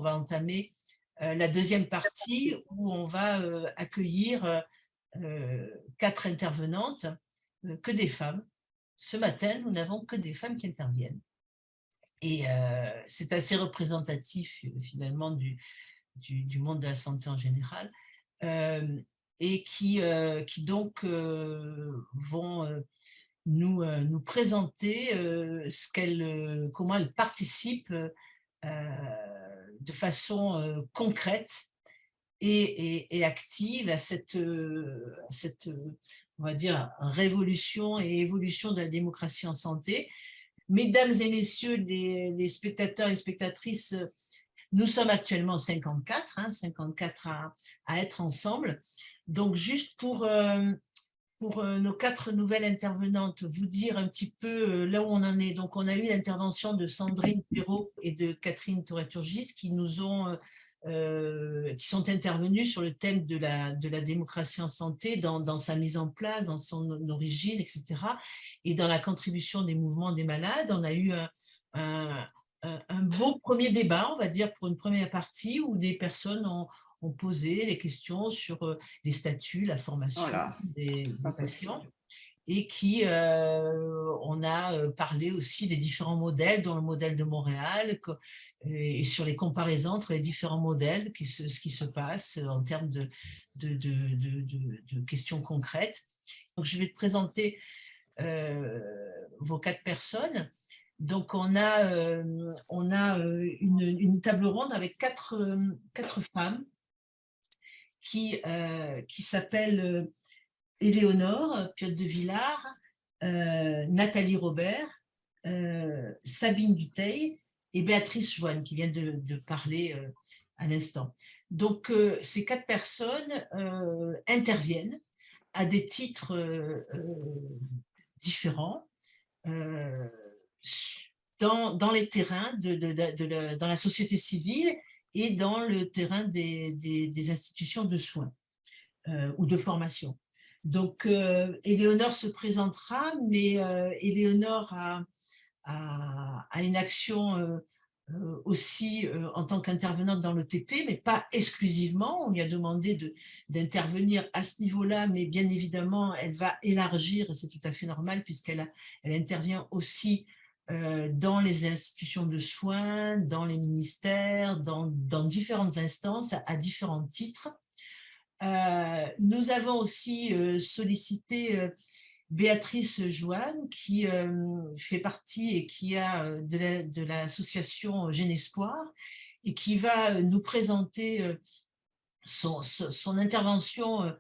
va entamer la deuxième partie où on va accueillir 4 intervenantes, que des femmes. Ce matin, nous n'avons que des femmes qui interviennent. Et c'est assez représentatif finalement du monde de la santé en général, et qui donc vont nous présenter comment elles participent de façon concrète et active à cette, on va dire, révolution et évolution de la démocratie en santé. Mesdames et messieurs les spectateurs et spectatrices, nous sommes actuellement 54, 54 à être ensemble. Donc, juste pour nos 4 nouvelles intervenantes, vous dire un petit peu là où on en est. Donc, on a eu l'intervention de Sandrine Perrault et de Catherine Toraturgis qui sont intervenues sur le thème de la démocratie en santé, dans sa mise en place, dans son origine, etc. Et dans la contribution des mouvements des malades. On a eu un beau premier débat, on va dire, pour une première partie, où des personnes ont posé des questions sur les statuts, la formation Voilà, des pas patients, possible. et on a parlé aussi des différents modèles, dont le modèle de Montréal, et sur les comparaisons entre les différents modèles, ce qui se passe en termes de questions concrètes. Donc, je vais te présenter vos 4 personnes. Donc, on a une table ronde avec quatre femmes qui s'appellent Éléonore Piotte de Villard, Nathalie Robert, Sabine Dutheil et Béatrice Joanne, qui vient de parler à l'instant. Donc, ces 4 personnes interviennent à des titres différents dans les terrains dans la société civile et dans le terrain des institutions de soins ou de formation. Donc, Éléonore se présentera, mais Éléonore a une action aussi en tant qu'intervenante dans l'ETP, mais pas exclusivement. On lui a demandé d'intervenir à ce niveau-là, mais bien évidemment, elle va élargir, et c'est tout à fait normal, puisqu'elle intervient aussi dans les institutions de soins, dans les ministères, dans différentes instances, à différents titres. Nous avons aussi sollicité Béatrice Joanne, qui fait partie et qui a de l'association Jeune Espoir, et qui va nous présenter son intervention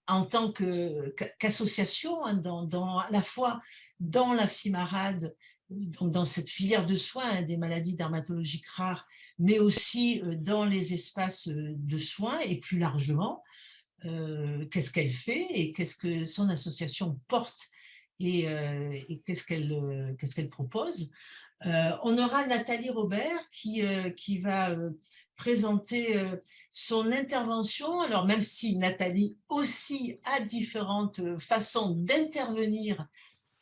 en tant qu'association, à la fois dans la FIMARAD, donc dans cette filière de soins des maladies dermatologiques rares, mais aussi dans les espaces de soins et plus largement. Qu'est-ce qu'elle fait et qu'est-ce que son association porte et qu'est-ce qu'elle propose. On aura Nathalie Robert qui va présenter son intervention. Alors, même si Nathalie aussi a différentes façons d'intervenir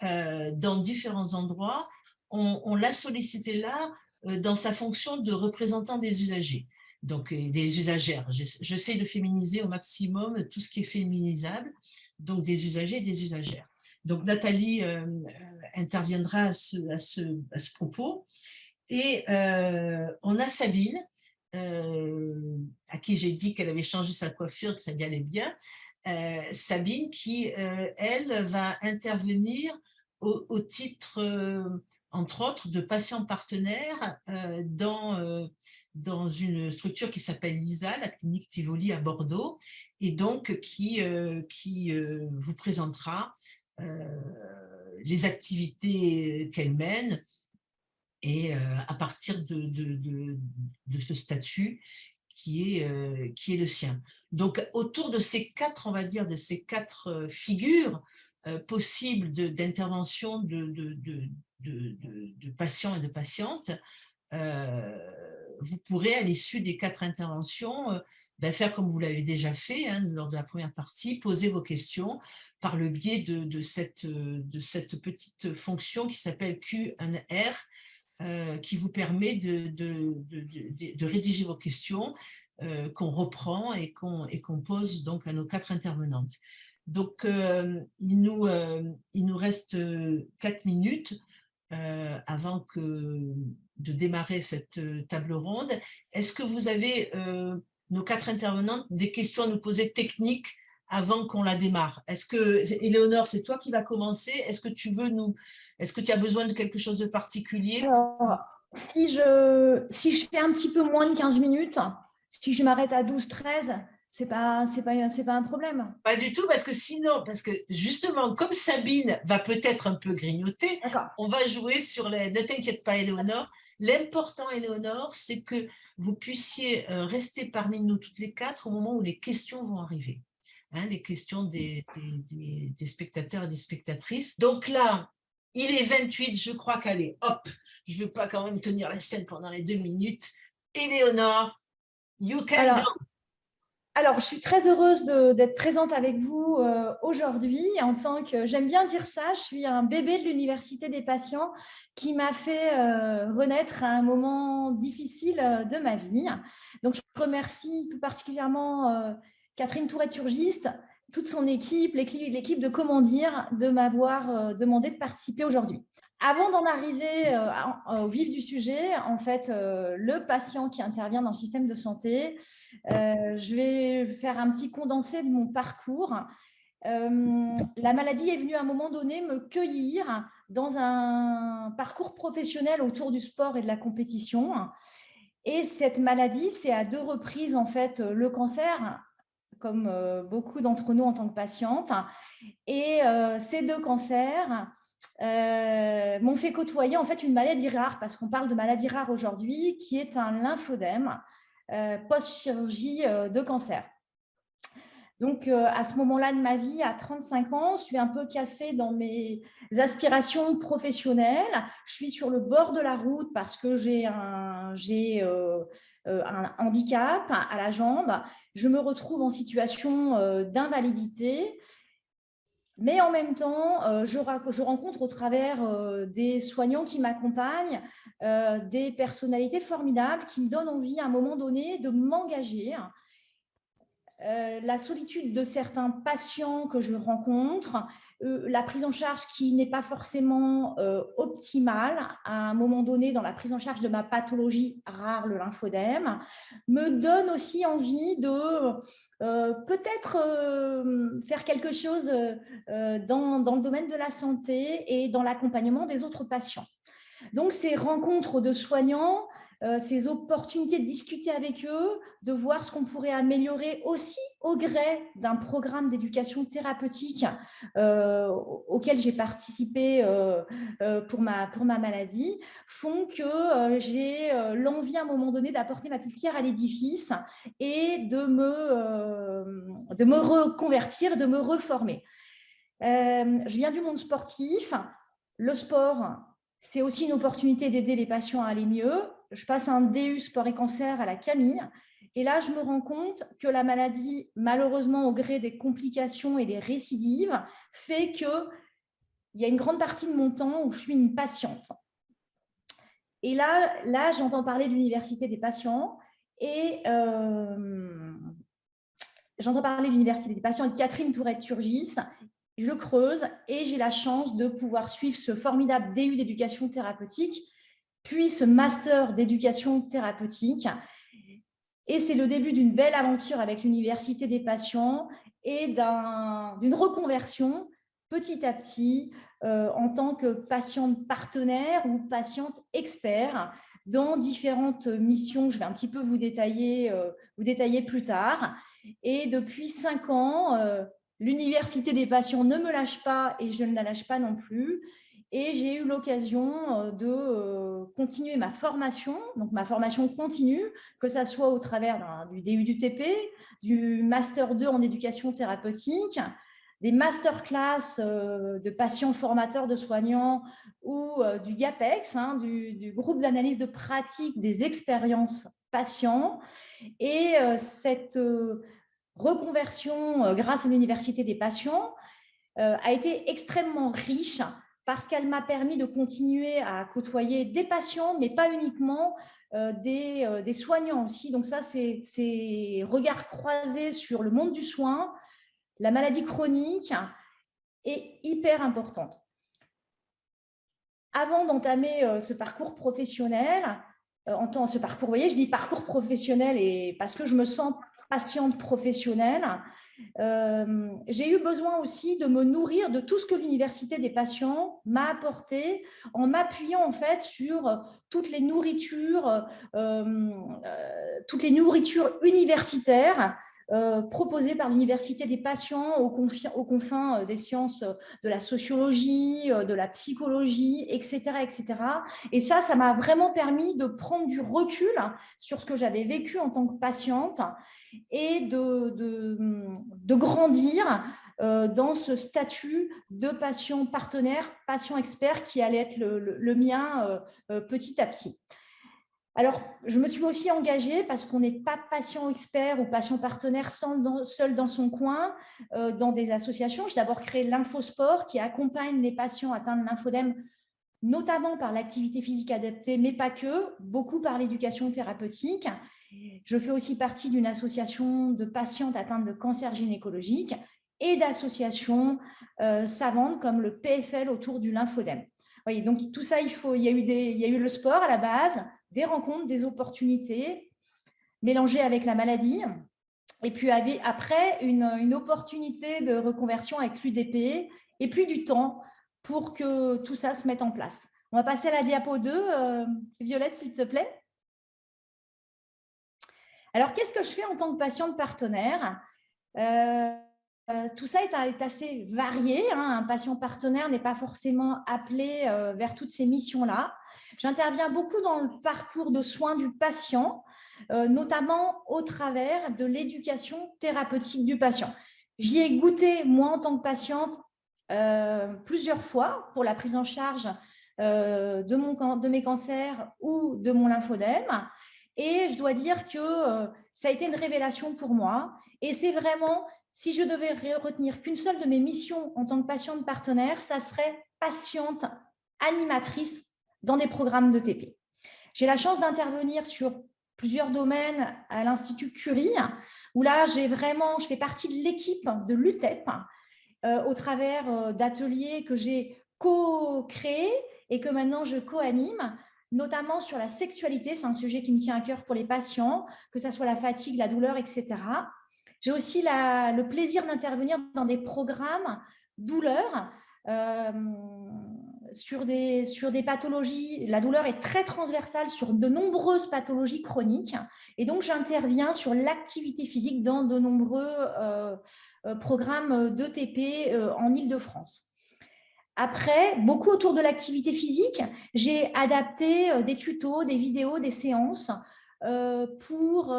dans différents endroits, on l'a sollicité là dans sa fonction de représentant des usagers. Donc, des usagères. J'essaie de féminiser au maximum tout ce qui est féminisable, donc des usagers et des usagères. Donc, Nathalie interviendra à ce propos. Et on a Sabine, à qui j'ai dit qu'elle avait changé sa coiffure, que ça y allait bien. Sabine qui, elle, va intervenir au titre, entre autres, de patient partenaire dans une structure qui s'appelle l'ISA, la clinique Tivoli à Bordeaux, et donc qui vous présentera les activités qu'elle mène, et à partir de ce statut qui est le sien. Donc, autour de ces 4, on va dire, de ces 4 figures possibles d'intervention de patients et de patientes, vous pourrez, à l'issue des 4 interventions, faire comme vous l'avez déjà fait lors de la première partie, poser vos questions par le biais de cette petite fonction qui s'appelle Q&R, qui vous permet de rédiger vos questions qu'on reprend et qu'on pose donc à nos 4 intervenantes. Donc, il nous reste 4 minutes avant de démarrer cette table ronde. Est-ce que vous avez, nos 4 intervenantes, des questions à nous poser techniques avant qu'on la démarre? Est-ce que, Éléonore, c'est toi qui vas commencer? Est-ce que tu as besoin de quelque chose de particulier? Alors, si je fais un petit peu moins de 15 minutes, si je m'arrête à 12-13, c'est pas un problème. Pas du tout, parce que justement, comme Sabine va peut-être un peu grignoter, on va jouer sur les... Ne t'inquiète pas, Éléonore. L'important, Éléonore, c'est que vous puissiez rester parmi nous toutes les 4 au moment où les questions vont arriver. Hein, les questions des spectateurs et des spectatrices. Donc là, il est 28, je crois qu'allez, hop, je ne veux pas quand même tenir la scène pendant les 2 minutes. Éléonore, you can go. Alors, je suis très heureuse d'être présente avec vous aujourd'hui. J'aime bien dire ça, je suis un bébé de l'Université des patients qui m'a fait renaître à un moment difficile de ma vie. Donc, je remercie tout particulièrement Catherine Tourette-Turgis, toute son équipe, l'équipe de Comment dire, de m'avoir demandé de participer aujourd'hui. Avant d'en arriver au vif du sujet, en fait, le patient qui intervient dans le système de santé, je vais faire un petit condensé de mon parcours. La maladie est venue à un moment donné me cueillir dans un parcours professionnel autour du sport et de la compétition. Et cette maladie, c'est à 2 reprises en fait le cancer, comme beaucoup d'entre nous en tant que patientes. Et ces 2 cancers m'ont fait côtoyer en fait une maladie rare, parce qu'on parle de maladie rare aujourd'hui, qui est un lymphodème post-chirurgie de cancer. Donc, à ce moment-là de ma vie, à 35 ans, je suis un peu cassée dans mes aspirations professionnelles. Je suis sur le bord de la route parce que j'ai un handicap à la jambe. Je me retrouve en situation d'invalidité. Mais en même temps, je rencontre au travers des soignants qui m'accompagnent des personnalités formidables qui me donnent envie à un moment donné de m'engager. La solitude de certains patients que je rencontre, la prise en charge qui n'est pas forcément optimale à un moment donné dans la prise en charge de ma pathologie rare, le lymphodème, me donne aussi envie de peut-être faire quelque chose dans le domaine de la santé et dans l'accompagnement des autres patients. Donc, ces rencontres de soignants, ces opportunités de discuter avec eux, de voir ce qu'on pourrait améliorer aussi au gré d'un programme d'éducation thérapeutique auquel j'ai participé pour ma maladie, font que j'ai l'envie à un moment donné d'apporter ma petite pierre à l'édifice et de me reconvertir, de me reformer. Je viens du monde sportif. Le sport, c'est aussi une opportunité d'aider les patients à aller mieux. Je passe un DU sport et cancer à la Camille. Et là, je me rends compte que la maladie, malheureusement, au gré des complications et des récidives, fait qu'il y a une grande partie de mon temps où je suis une patiente. Et là j'entends parler de l'Université des patients et j'entends parler de l'Université des patients et de Catherine Tourette-Turgis. Je creuse et j'ai la chance de pouvoir suivre ce formidable DU d'éducation thérapeutique, puis ce master d'éducation thérapeutique. Et c'est le début d'une belle aventure avec l'Université des patients et d'une reconversion petit à petit en tant que patiente partenaire ou patiente expert dans différentes missions que je vais un petit peu vous détailler plus tard. Et depuis 5 ans, l'Université des patients ne me lâche pas et je ne la lâche pas non plus. Et j'ai eu l'occasion de continuer ma formation, donc ma formation continue, que ça soit au travers du DU du TP, du Master 2 en éducation thérapeutique, des masterclass de patients formateurs de soignants ou du GAPEX, du groupe d'analyse de pratique des expériences patients. Et cette reconversion grâce à l'Université des patients a été extrêmement riche parce qu'elle m'a permis de continuer à côtoyer des patients, mais pas uniquement, des soignants aussi. Donc ça, c'est regard croisé sur le monde du soin, la maladie chronique est hyper importante. Avant d'entamer ce parcours professionnel, ce parcours, vous voyez, je dis parcours professionnel et parce que je me sens patiente professionnelle, j'ai eu besoin aussi de me nourrir de tout ce que l'Université des patients m'a apporté en m'appuyant en fait sur toutes les nourritures universitaires proposées par l'Université des patients aux confins des sciences de la sociologie, de la psychologie, etc., etc. Et ça m'a vraiment permis de prendre du recul sur ce que j'avais vécu en tant que patiente et de grandir dans ce statut de patient partenaire, patient expert qui allait être le mien petit à petit. Alors, je me suis aussi engagée parce qu'on n'est pas patient expert ou patient partenaire seul dans son coin, dans des associations. J'ai d'abord créé l'Infosport qui accompagne les patients atteints de lymphodème, notamment par l'activité physique adaptée, mais pas que, beaucoup par l'éducation thérapeutique. Je fais aussi partie d'une association de patientes atteintes de cancer gynécologique et d'associations savantes comme le PFL autour du lymphodème. Voyez, donc tout ça, il y a eu le sport à la base, des rencontres, des opportunités mélangées avec la maladie. Et puis après, une opportunité de reconversion avec l'UDP et puis du temps pour que tout ça se mette en place. On va passer à la diapo 2. Violette, s'il te plaît. Alors, qu'est-ce que je fais en tant que patiente partenaire? Tout ça est assez varié. Un patient partenaire n'est pas forcément appelé vers toutes ces missions-là. J'interviens beaucoup dans le parcours de soins du patient, notamment au travers de l'éducation thérapeutique du patient. J'y ai goûté, moi, en tant que patiente, plusieurs fois pour la prise en charge de mes cancers ou de mon lymphodème. Et je dois dire que ça a été une révélation pour moi. Et c'est vraiment, si je devais retenir qu'une seule de mes missions en tant que patiente partenaire, ça serait patiente animatrice dans des programmes de TP. J'ai la chance d'intervenir sur plusieurs domaines à l'Institut Curie, où là, je fais partie de l'équipe de l'UTEP au travers d'ateliers que j'ai co-créés et que maintenant je co-anime, notamment sur la sexualité. C'est un sujet qui me tient à cœur pour les patients, que ce soit la fatigue, la douleur, etc. J'ai aussi le plaisir d'intervenir dans des programmes douleur sur des pathologies. La douleur est très transversale sur de nombreuses pathologies chroniques. Et donc, j'interviens sur l'activité physique dans de nombreux programmes d'ETP en Île-de-France. Après, beaucoup autour de l'activité physique, j'ai adapté des tutos, des vidéos, des séances pour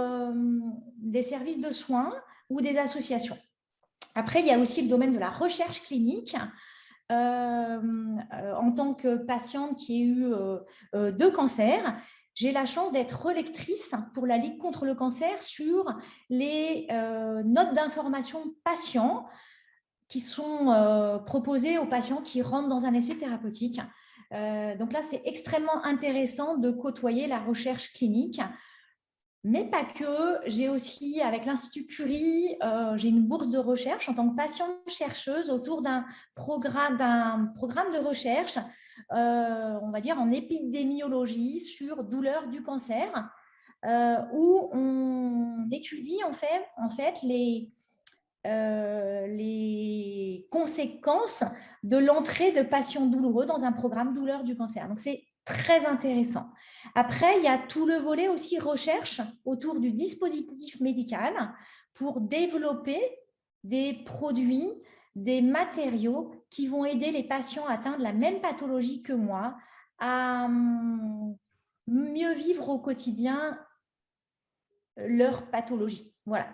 des services de soins ou des associations. Après, il y a aussi le domaine de la recherche clinique. En tant que patiente qui a eu 2 cancers, j'ai la chance d'être relectrice pour la Ligue contre le cancer sur les notes d'information patients qui sont proposées aux patients qui rentrent dans un essai thérapeutique. Donc là, c'est extrêmement intéressant de côtoyer la recherche clinique. Mais pas que, j'ai aussi, avec l'Institut Curie, j'ai une bourse de recherche en tant que patiente chercheuse autour d'un programme de recherche, on va dire en épidémiologie sur douleur du cancer, où on étudie en fait les conséquences de l'entrée de patients douloureux dans un programme douleur du cancer. Donc, c'est très intéressant. Après, il y a tout le volet aussi recherche autour du dispositif médical pour développer des produits, des matériaux qui vont aider les patients atteints de la même pathologie que moi à mieux vivre au quotidien leur pathologie. Voilà.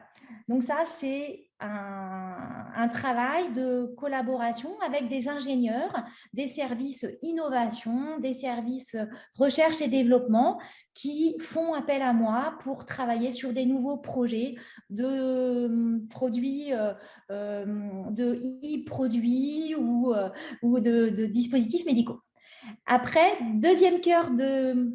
Donc ça, c'est un travail de collaboration avec des ingénieurs, des services innovation, des services recherche et développement qui font appel à moi pour travailler sur des nouveaux projets de produits, de e-produits ou de dispositifs médicaux. Après, deuxième cœur de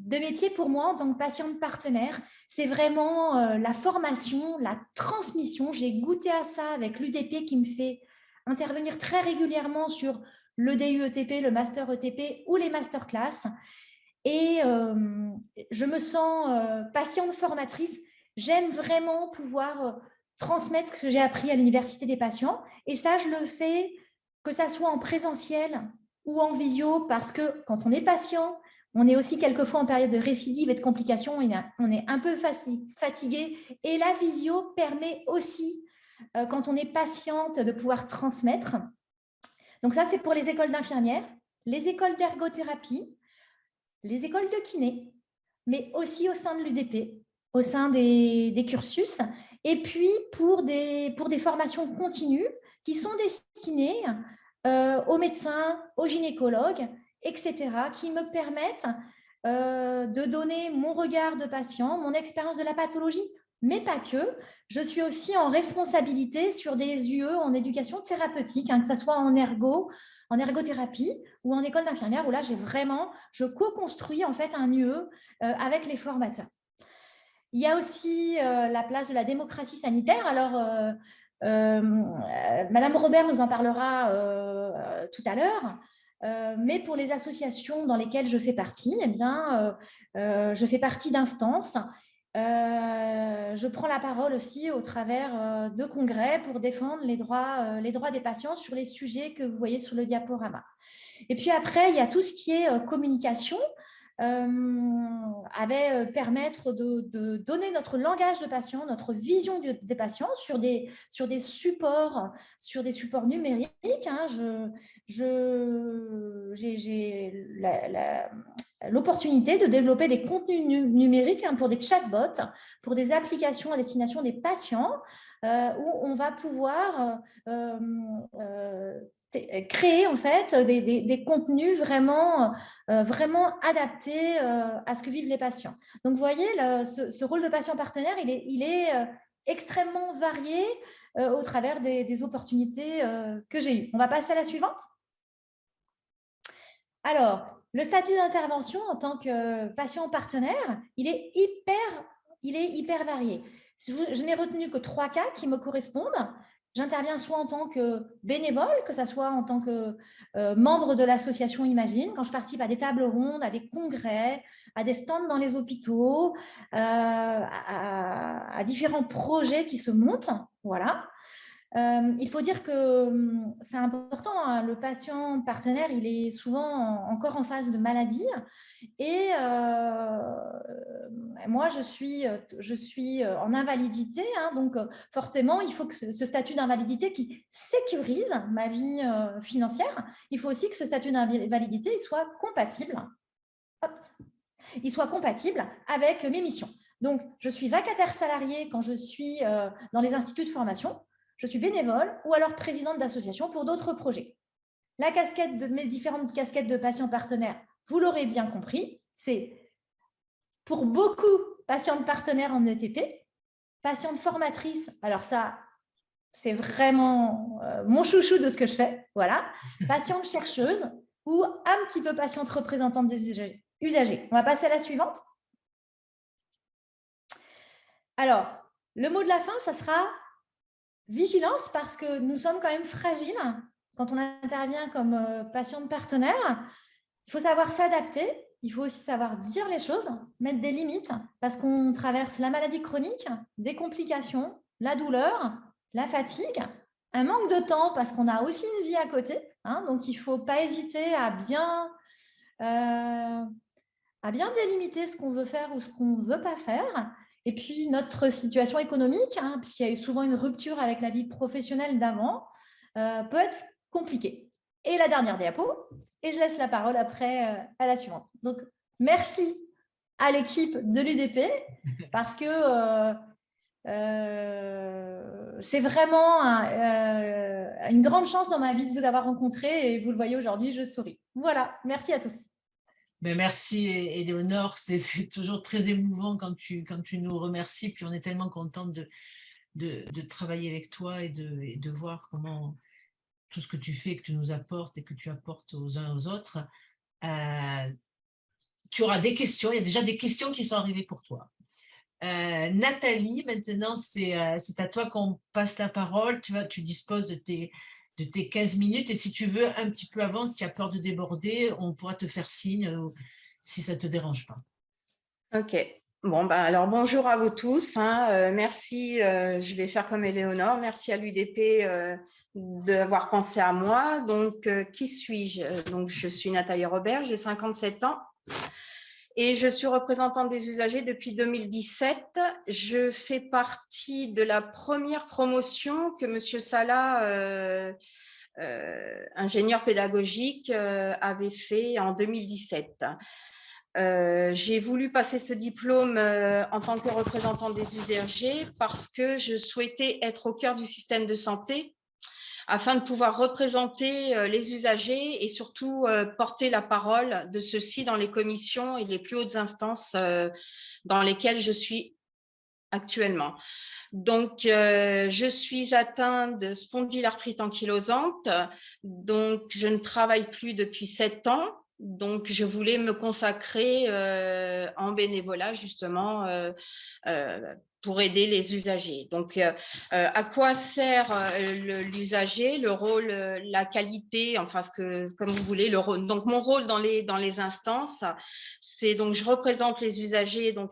métier pour moi en tant que patiente partenaire, c'est vraiment la formation, la transmission. J'ai goûté à ça avec l'UDP qui me fait intervenir très régulièrement sur le DU-ETP, le Master ETP ou les masterclass. Et je me sens patiente formatrice. J'aime vraiment pouvoir transmettre ce que j'ai appris à l'université des patients. Et ça, je le fais que ça soit en présentiel ou en visio, parce que quand on est patient, on est aussi quelquefois en période de récidive et de complications, on est un peu fatigué. Et la visio permet aussi, quand on est patiente, de pouvoir transmettre. Donc ça, c'est pour les écoles d'infirmières, les écoles d'ergothérapie, les écoles de kiné, mais aussi au sein de l'UDP, au sein des cursus, et puis pour des formations continues qui sont destinées aux médecins, aux gynécologues, etc., qui me permettent de donner mon regard de patient, mon expérience de la pathologie, mais pas que. Je suis aussi en responsabilité sur des UE en éducation thérapeutique, que ce soit en ergothérapie ou en école d'infirmière, où là, je co-construis en fait un UE avec les formateurs. Il y a aussi la place de la démocratie sanitaire. Alors, Madame Robert nous en parlera tout à l'heure. Mais pour les associations dans lesquelles je fais partie, eh bien, je fais partie d'instances. Je prends la parole aussi au travers de congrès pour défendre les droits des patients sur les sujets que vous voyez sur le diaporama. Et puis après, il y a tout ce qui est communication. Permettre de donner notre langage de patient, notre vision des patients sur des supports numériques. J'ai l'opportunité de développer des contenus numériques pour des chatbots, pour des applications à destination des patients, où on va pouvoir créer en fait des contenus vraiment adaptés à ce que vivent les patients. Donc, vous voyez, ce rôle de patient partenaire, il est extrêmement varié au travers des opportunités que j'ai eues. On va passer à la suivante. Alors, le statut d'intervention en tant que patient partenaire, il est hyper varié. Je n'ai retenu que 3 cas qui me correspondent. J'interviens soit en tant que bénévole, que ce soit en tant que membre de l'association Imagine, quand je participe à des tables rondes, à des congrès, à des stands dans les hôpitaux, à différents projets qui se montent. Voilà. Il faut dire que c'est important, hein, le patient partenaire, il est souvent encore en phase de maladie. Et moi, je suis en invalidité, hein, donc forcément, il faut que ce statut d'invalidité qui sécurise ma vie financière, il faut aussi que ce statut d'invalidité soit compatible. Il soit compatible avec mes missions. Donc, je suis vacataire salarié quand je suis dans les instituts de formation, je suis bénévole ou alors présidente d'association pour d'autres projets. La casquette de mes différentes casquettes de patients partenaires, vous l'aurez bien compris, c'est pour beaucoup patiente partenaire en ETP, patiente formatrice, alors ça, c'est vraiment mon chouchou de ce que je fais, voilà, patiente chercheuse ou un petit peu patiente représentante des usagers. On va passer à la suivante. Alors, le mot de la fin, ça sera vigilance, parce que nous sommes quand même fragiles quand on intervient comme patiente partenaire. Il faut savoir s'adapter, il faut aussi savoir dire les choses, mettre des limites, parce qu'on traverse la maladie chronique, des complications, la douleur, la fatigue, un manque de temps, parce qu'on a aussi une vie à côté, hein, donc il ne faut pas hésiter à bien délimiter ce qu'on veut faire ou ce qu'on ne veut pas faire. Et puis, notre situation économique, hein, puisqu'il y a eu souvent une rupture avec la vie professionnelle d'avant, peut être compliquée. Et la dernière diapo, et je laisse la parole après à la suivante. Donc, merci à l'équipe de l'UDP parce que c'est vraiment une grande chance dans ma vie de vous avoir rencontré et vous le voyez aujourd'hui, je souris. Voilà, merci à tous. Mais merci Éléonore, c'est toujours très émouvant quand tu nous remercies, puis on est tellement contente de travailler avec toi et de voir comment tout ce que tu fais, que tu nous apportes et que tu apportes aux uns aux autres. Euh, Tu auras des questions, il y a déjà des questions qui sont arrivées pour toi. Nathalie, maintenant, c'est à toi qu'on passe la parole. Tu disposes de tes 15 minutes et si tu veux, un petit peu avant, si tu as peur de déborder, on pourra te faire signe si ça ne te dérange pas. Ok. Bon, ben, alors bonjour à vous tous. Merci, je vais faire comme Éléonore. Merci à l'UDP d'avoir pensé à moi. Donc, qui suis-je? Donc, je suis Nathalie Robert, j'ai 57 ans et je suis représentante des usagers depuis 2017. Je fais partie de la première promotion que M. Salah, ingénieur pédagogique, avait fait en 2017. J'ai voulu passer ce diplôme en tant que représentante des usagers parce que je souhaitais être au cœur du système de santé afin de pouvoir représenter les usagers et surtout porter la parole de ceux-ci dans les commissions et les plus hautes instances dans lesquelles je suis actuellement. Donc, je suis atteinte de spondylarthrite ankylosante, donc je ne travaille plus depuis 7 ans. Donc, je voulais me consacrer en bénévolat justement pour aider les usagers. Donc, à quoi sert l'usager, le rôle, la qualité, enfin, comme vous voulez, le rôle. Donc, mon rôle dans les instances, c'est donc je représente les usagers donc,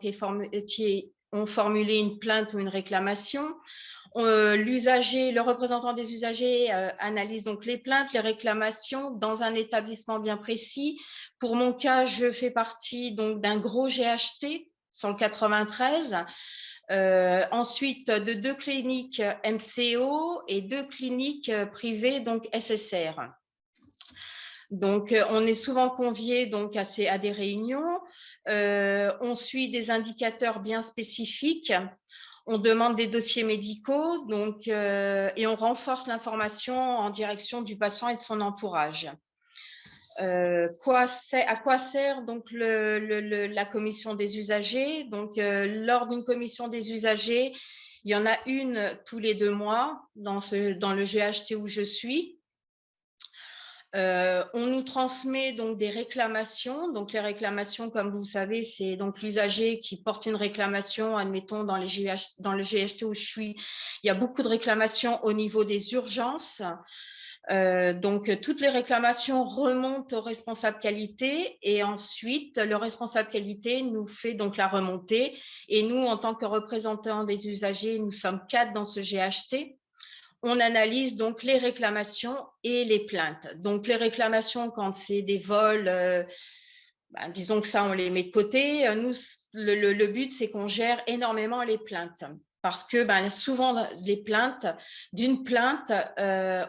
qui ont formulé une plainte ou une réclamation. L'usager, le représentant des usagers analyse donc les plaintes, les réclamations dans un établissement bien précis. Pour mon cas, je fais partie donc d'un gros GHT sur le 93. Ensuite, de 2 cliniques MCO et 2 cliniques privées, donc SSR. Donc, on est souvent convié donc, à des réunions. On suit des indicateurs bien spécifiques. On demande des dossiers médicaux donc, et on renforce l'information en direction du patient et de son entourage. À quoi sert donc la commission des usagers? Donc, lors d'une commission des usagers, il y en a une tous les 2 mois dans le GHT où je suis. On nous transmet donc des réclamations. Donc, les réclamations, comme vous savez, c'est donc l'usager qui porte une réclamation. Admettons, dans le GHT où je suis, il y a beaucoup de réclamations au niveau des urgences. Donc, toutes les réclamations remontent au responsable qualité et ensuite, le responsable qualité nous fait donc la remontée. Et nous, en tant que représentants des usagers, nous sommes 4 dans ce GHT. On analyse donc les réclamations et les plaintes. Donc, les réclamations, quand c'est des vols, disons que ça, on les met de côté. Nous, le but, c'est qu'on gère énormément les plaintes. Parce que souvent, d'une plainte,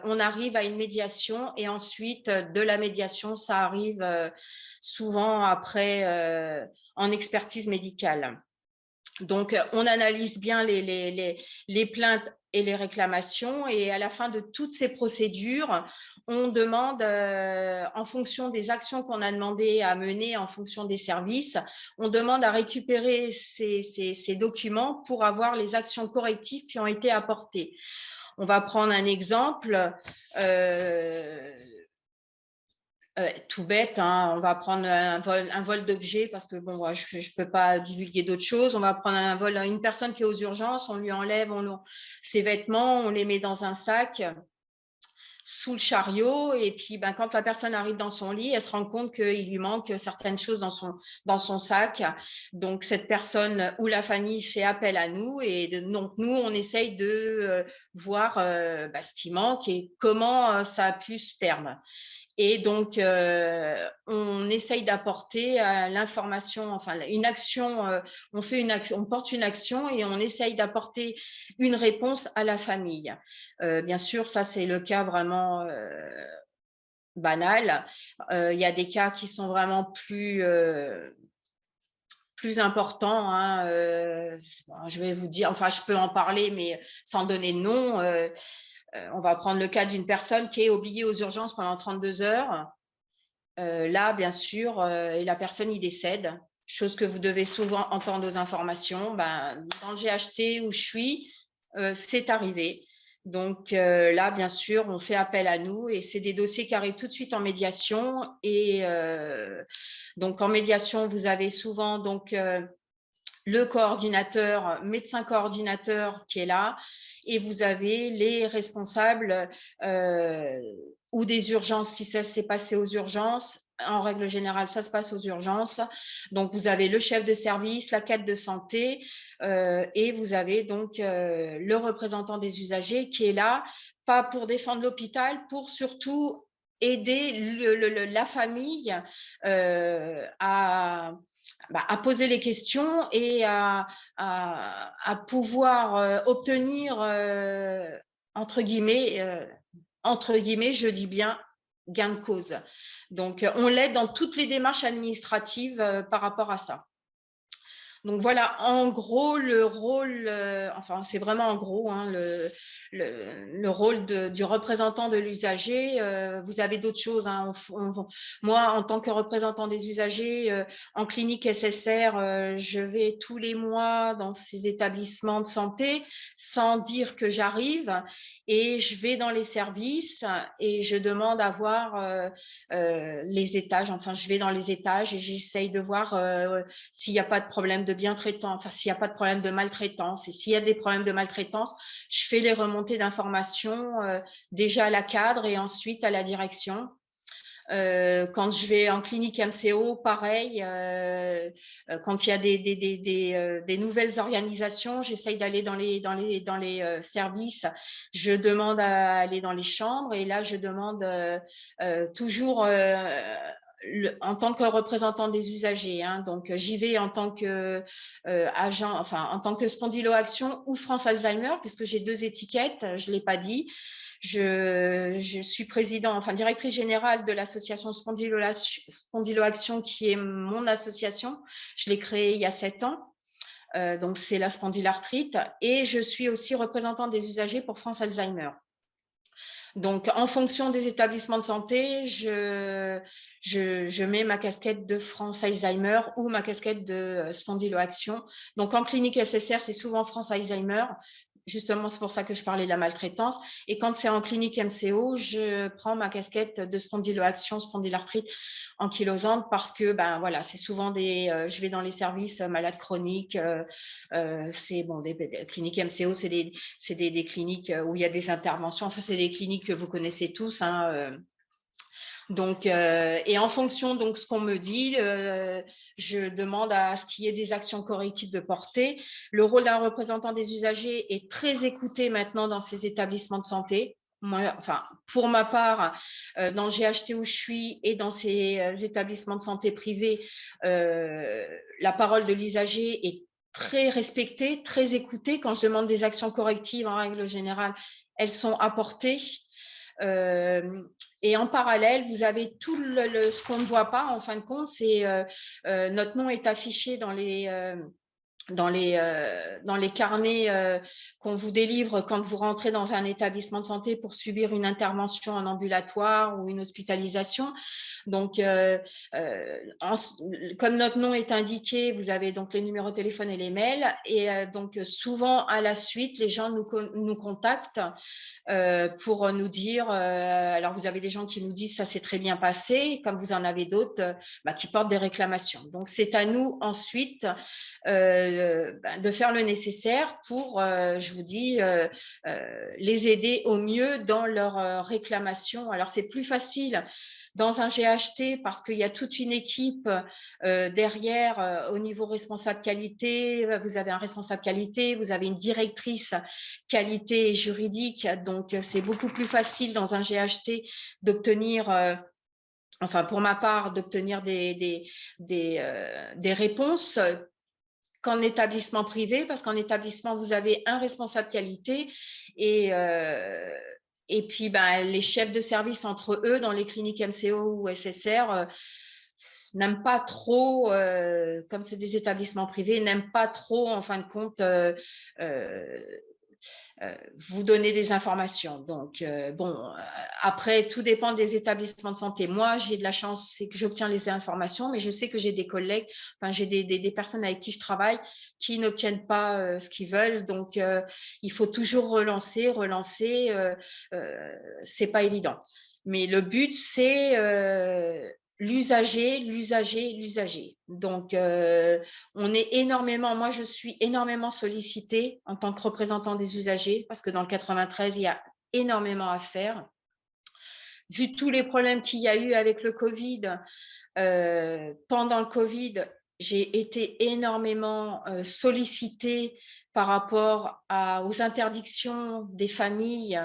on arrive à une médiation et ensuite, de la médiation, ça arrive souvent après en expertise médicale. Donc, on analyse bien les plaintes et les réclamations et à la fin de toutes ces procédures, on demande, en fonction des actions qu'on a demandé à mener, en fonction des services, on demande à récupérer ces documents pour avoir les actions correctives qui ont été apportées. On va prendre un exemple. Tout bête, hein, on va prendre un vol d'objets parce que bon, je ne peux pas divulguer d'autres choses. On va prendre un vol à une personne qui est aux urgences, on lui enlève ses vêtements, on les met dans un sac sous le chariot et puis quand la personne arrive dans son lit, elle se rend compte qu'il lui manque certaines choses dans son sac. Donc, cette personne ou la famille fait appel à nous et donc nous, on essaye de voir ce qui manque et comment ça a pu se perdre. Et donc, on essaye d'apporter l'information, enfin une action, on porte une action et on essaye d'apporter une réponse à la famille. Bien sûr, ça c'est le cas vraiment banal. Il y a des cas qui sont vraiment plus plus important, hein, je vais vous dire, enfin, je peux en parler, mais sans donner de nom. On va prendre le cas d'une personne qui est oubliée aux urgences pendant 32 heures. Là, bien sûr, et la personne y décède, chose que vous devez souvent entendre aux informations. Ben, dans le GHT où je suis, c'est arrivé. Donc là, bien sûr, on fait appel à nous et c'est des dossiers qui arrivent tout de suite en médiation. Et donc en médiation, vous avez souvent donc le coordinateur, médecin coordinateur qui est là, et vous avez les responsables ou des urgences, si ça s'est passé aux urgences. En règle générale, ça se passe aux urgences. Donc, vous avez le chef de service, la cadre de santé, et vous avez donc le représentant des usagers qui est là, pas pour défendre l'hôpital, pour surtout aider la famille à poser les questions et à pouvoir obtenir, entre guillemets, je dis bien, gain de cause. Donc, on l'aide dans toutes les démarches administratives par rapport à ça. Donc, voilà, en gros, le rôle, enfin, c'est vraiment en gros, hein, le rôle du représentant de l'usager. Vous avez d'autres choses, hein. Moi, en tant que représentant des usagers, en clinique SSR, je vais tous les mois dans ces établissements de santé sans dire que j'arrive, et je vais dans les services et je demande à voir les étages. Enfin, je vais dans les étages et j'essaye de voir s'il n'y a pas de problème de bien-traitance, enfin, s'il n'y a pas de problème de maltraitance. Et s'il y a des problèmes de maltraitance, je fais les remontées d'informations déjà à la cadre et ensuite à la direction. Quand je vais en clinique MCO, pareil, quand il y a des nouvelles organisations, j'essaye d'aller dans les services, je demande à aller dans les chambres, et là, je demande toujours en tant que représentant des usagers, hein. Donc j'y vais en tant que agent, enfin en tant que Spondyloaction ou France Alzheimer, puisque j'ai 2 étiquettes, je l'ai pas dit. Je suis directrice générale de l'association Spondyloaction, qui est mon association. Je l'ai créée il y a 7 ans. Donc, c'est la spondylarthrite. Et je suis aussi représentante des usagers pour France Alzheimer. Donc, en fonction des établissements de santé, je mets ma casquette de France Alzheimer ou ma casquette de Spondyloaction. Donc, en clinique SSR, c'est souvent France Alzheimer. Justement, c'est pour ça que je parlais de la maltraitance. Et quand c'est en clinique MCO, je prends ma casquette de spondyloaction, spondylarthrite ankylosante, parce que voilà, c'est souvent je vais dans les services malades chroniques. C'est bon, des cliniques MCO, c'est des cliniques où il y a des interventions. Enfin, c'est des cliniques que vous connaissez tous, hein. Donc, et en fonction de ce qu'on me dit, je demande à ce qu'il y ait des actions correctives de portée. Le rôle d'un représentant des usagers est très écouté maintenant dans ces établissements de santé. Moi, enfin, pour ma part, dans le GHT où je suis et dans ces établissements de santé privés, la parole de l'usager est très respectée, très écoutée. Quand je demande des actions correctives, en règle générale, elles sont apportées. Et en parallèle, vous avez tout ce qu'on ne voit pas, en fin de compte, c'est notre nom est affiché dans les carnets qu'on vous délivre quand vous rentrez dans un établissement de santé pour subir une intervention en ambulatoire ou une hospitalisation. Donc, comme notre nom est indiqué, vous avez donc les numéros de téléphone et les mails. Et donc, souvent, à la suite, les gens nous contactent pour nous dire, alors vous avez des gens qui nous disent ça s'est très bien passé, comme vous en avez d'autres qui portent des réclamations. Donc, c'est à nous ensuite de faire le nécessaire pour, je vous dis, les aider au mieux dans leurs réclamations. Alors, c'est plus facile dans un GHT parce qu'il y a toute une équipe derrière au niveau responsable qualité. Vous avez un responsable qualité, vous avez une directrice qualité juridique. Donc, c'est beaucoup plus facile dans un GHT d'obtenir enfin pour ma part, d'obtenir des réponses qu'en établissement privé, parce qu'en établissement, vous avez un responsable qualité et puis les chefs de service entre eux dans les cliniques MCO ou SSR, n'aiment pas trop, comme c'est des établissements privés, n'aiment pas trop, en fin de compte, vous donner des informations. Donc, après, tout dépend des établissements de santé. Moi, j'ai de la chance, c'est que j'obtiens les informations, mais je sais que j'ai des collègues, enfin, j'ai des personnes avec qui je travaille qui n'obtiennent pas ce qu'ils veulent. Donc, il faut toujours relancer. C'est pas évident. Mais le but, c'est l'usager. Donc, moi, je suis énormément sollicitée en tant que représentant des usagers parce que dans le 93, il y a énormément à faire. Vu tous les problèmes qu'il y a eu avec le Covid, pendant le Covid, j'ai été énormément sollicitée par rapport aux interdictions des familles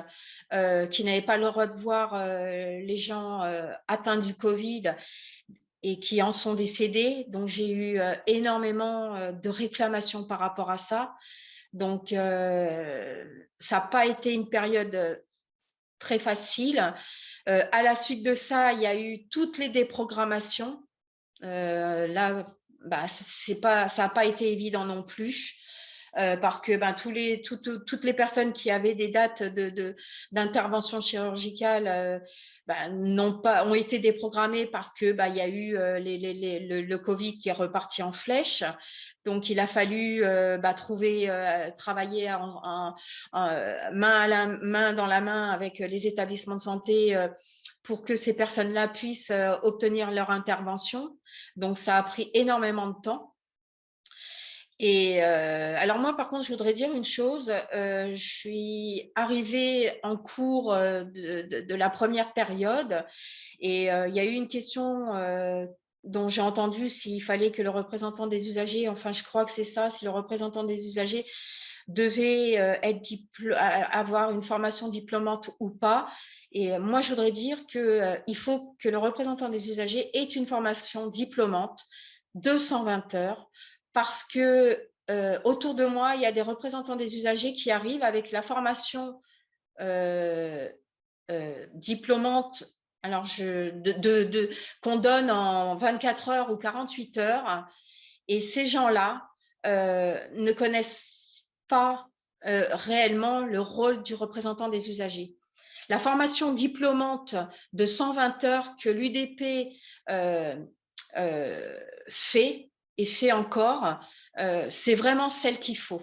qui n'avaient pas le droit de voir les gens atteints du Covid et qui en sont décédés. Donc, j'ai eu énormément de réclamations par rapport à ça. Donc, ça n'a pas été une période très facile. À la suite de ça, il y a eu toutes les déprogrammations. Là, ça n'a pas été évident non plus. Parce que toutes les personnes qui avaient des dates d'intervention chirurgicale ont été déprogrammées parce que il y a eu le Covid qui est reparti en flèche. Donc, il a fallu travailler main dans la main avec les établissements de santé pour que ces personnes-là puissent obtenir leur intervention. Donc, ça a pris énormément de temps. Et alors moi, par contre, je voudrais dire une chose. Je suis arrivée en cours de la première période et il y a eu une question dont j'ai entendu s'il fallait que le représentant des usagers, enfin je crois que c'est ça, si le représentant des usagers devait avoir une formation diplômante ou pas. Et moi, je voudrais dire qu'il faut que le représentant des usagers ait une formation diplômante de 120 heures parce que autour de moi, il y a des représentants des usagers qui arrivent avec la formation diplômante alors qu'on donne en 24 heures ou 48 heures. Et ces gens-là ne connaissent pas réellement le rôle du représentant des usagers. La formation diplômante de 120 heures que l'UDP fait et fait encore, c'est vraiment celle qu'il faut.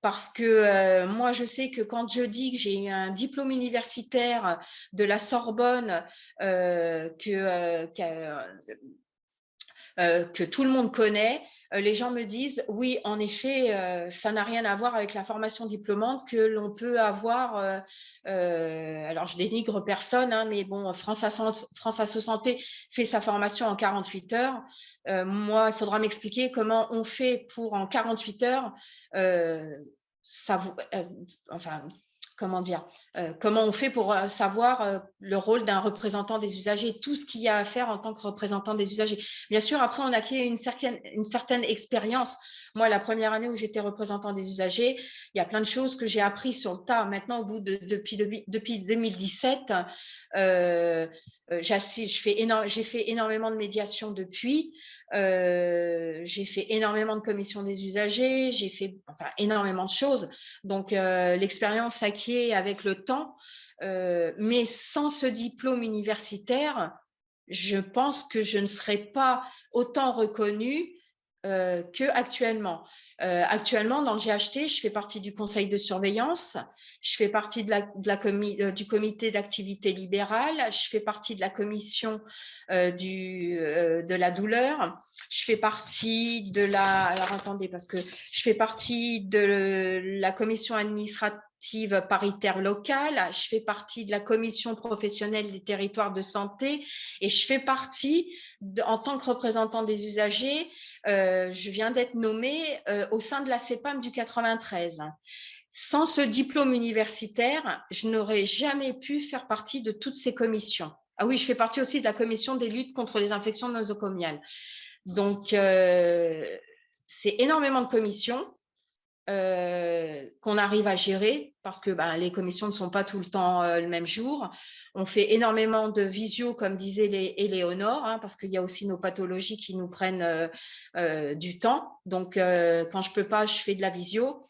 Parce que moi, je sais que quand je dis que j'ai un diplôme universitaire de la Sorbonne que tout le monde connaît, les gens me disent oui, en effet, ça n'a rien à voir avec la formation diplômante que l'on peut avoir. Alors, je dénigre personne, hein, mais bon, France Asso Santé fait sa formation en 48 heures. Moi, il faudra m'expliquer comment on fait pour en 48 heures comment dire, comment on fait pour savoir le rôle d'un représentant des usagers, tout ce qu'il y a à faire en tant que représentant des usagers. Bien sûr, après, on acquiert une certaine expérience. Moi, la première année où j'étais représentant des usagers, il y a plein de choses que j'ai appris sur le tas. Maintenant, depuis 2017, j'ai fait énormément de médiation depuis. J'ai fait énormément de commissions des usagers, j'ai fait énormément de choses. Donc, l'expérience s'acquiert avec le temps. Mais sans ce diplôme universitaire, je pense que je ne serais pas autant reconnue qu'actuellement. Actuellement, dans le GHT, je fais partie du conseil de surveillance, je fais partie du comité d'activité libérale, je fais partie de la commission de la douleur, je fais partie de je fais partie de la commission administrative paritaire locale, je fais partie de la commission professionnelle des territoires de santé et je fais partie, en tant que représentant des usagers, je viens d'être nommée au sein de la CEPAM du 93. Sans ce diplôme universitaire, je n'aurais jamais pu faire partie de toutes ces commissions. Ah oui, je fais partie aussi de la commission des luttes contre les infections nosocomiales. Donc, c'est énormément de commissions. qu'on arrive à gérer parce que les commissions ne sont pas tout le temps le même jour. On fait énormément de visio, comme disait Éléonore, hein, parce qu'il y a aussi nos pathologies qui nous prennent du temps. Donc, quand je ne peux pas, je fais de la visio.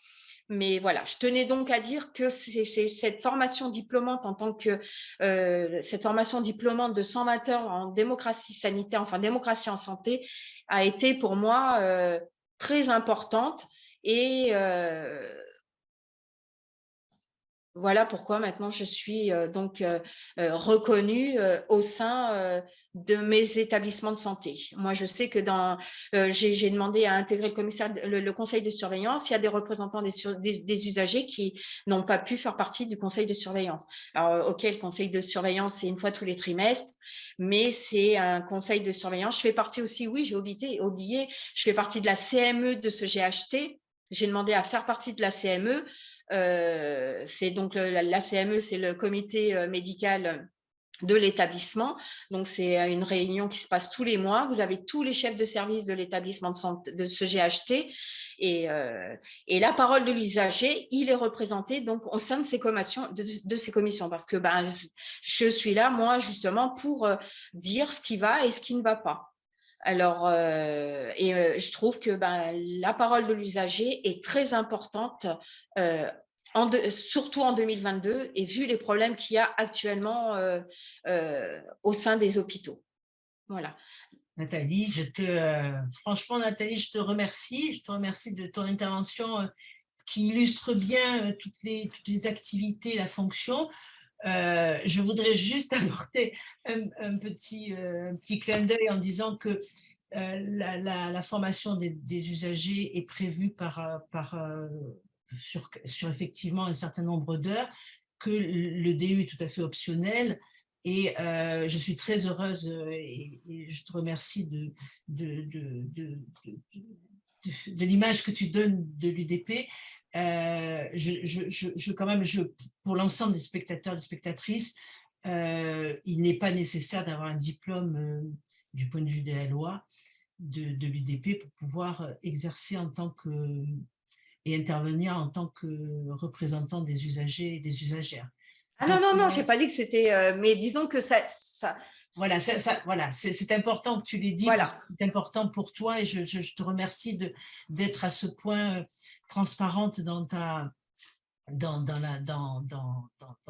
Mais voilà, je tenais donc à dire que c'est cette formation diplômante en tant que cette formation diplômante de 120 heures en démocratie sanitaire, enfin démocratie en santé, a été pour moi très importante. Et voilà pourquoi maintenant je suis donc reconnue au sein de mes établissements de santé. Moi, je sais que j'ai demandé à intégrer le conseil de surveillance. Il y a des représentants des usagers qui n'ont pas pu faire partie du conseil de surveillance. Alors, OK, le conseil de surveillance, c'est une fois tous les trimestres, mais c'est un conseil de surveillance. Je fais partie aussi, oui, j'ai oublié, je fais partie de la CME de ce GHT. J'ai demandé à faire partie de la CME. C'est donc la CME, c'est le comité médical de l'établissement. Donc, c'est une réunion qui se passe tous les mois. Vous avez tous les chefs de service de l'établissement de santé, de ce GHT. Et la parole de l'usager, il est représenté donc au sein de ces commissions, parce que je suis là, moi, justement, pour dire ce qui va et ce qui ne va pas. Alors, je trouve que la parole de l'usager est très importante, surtout en 2022, et vu les problèmes qu'il y a actuellement au sein des hôpitaux. Voilà. Nathalie, franchement, Nathalie, je te remercie. Je te remercie de ton intervention qui illustre bien toutes les activités, la fonction. Je voudrais juste apporter un petit clin d'œil en disant que la formation des usagers est prévue sur effectivement un certain nombre d'heures, que le DU est tout à fait optionnel. Et je suis très heureuse et je te remercie de l'image que tu donnes de l'UDP. Pour l'ensemble des spectateurs, des spectatrices, il n'est pas nécessaire d'avoir un diplôme du point de vue de la loi de l'UDP pour pouvoir exercer et intervenir en tant que représentant des usagers et des usagères. Ah non, je n'ai pas dit que c'était… mais disons que ça… Voilà, c'est important que tu l'aies dit, voilà. parce que c'est important pour toi et je te remercie d'être à ce point transparente dans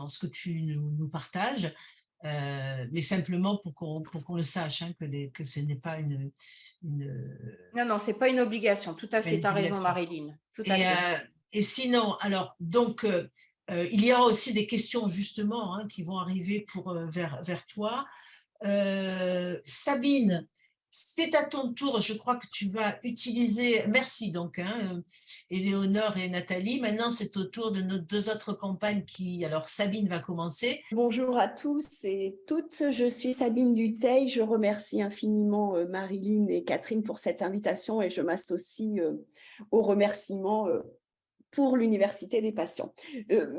ce que tu nous partages, mais simplement pour qu'on le sache, hein, que ce n'est pas une… Non, ce n'est pas une obligation. Tout à fait, tu as raison, Marilyn. Tout à fait. Et sinon, alors, donc, il y aura aussi des questions justement qui vont arriver vers toi. Sabine, c'est à ton tour, je crois que tu vas utiliser, merci donc, Éléonore et Nathalie. Maintenant, c'est au tour de nos deux autres compagnes alors Sabine va commencer. Bonjour à tous et toutes, je suis Sabine Dutheil. Je remercie infiniment Marilyn et Catherine pour cette invitation et je m'associe aux remerciements pour l'Université des patients.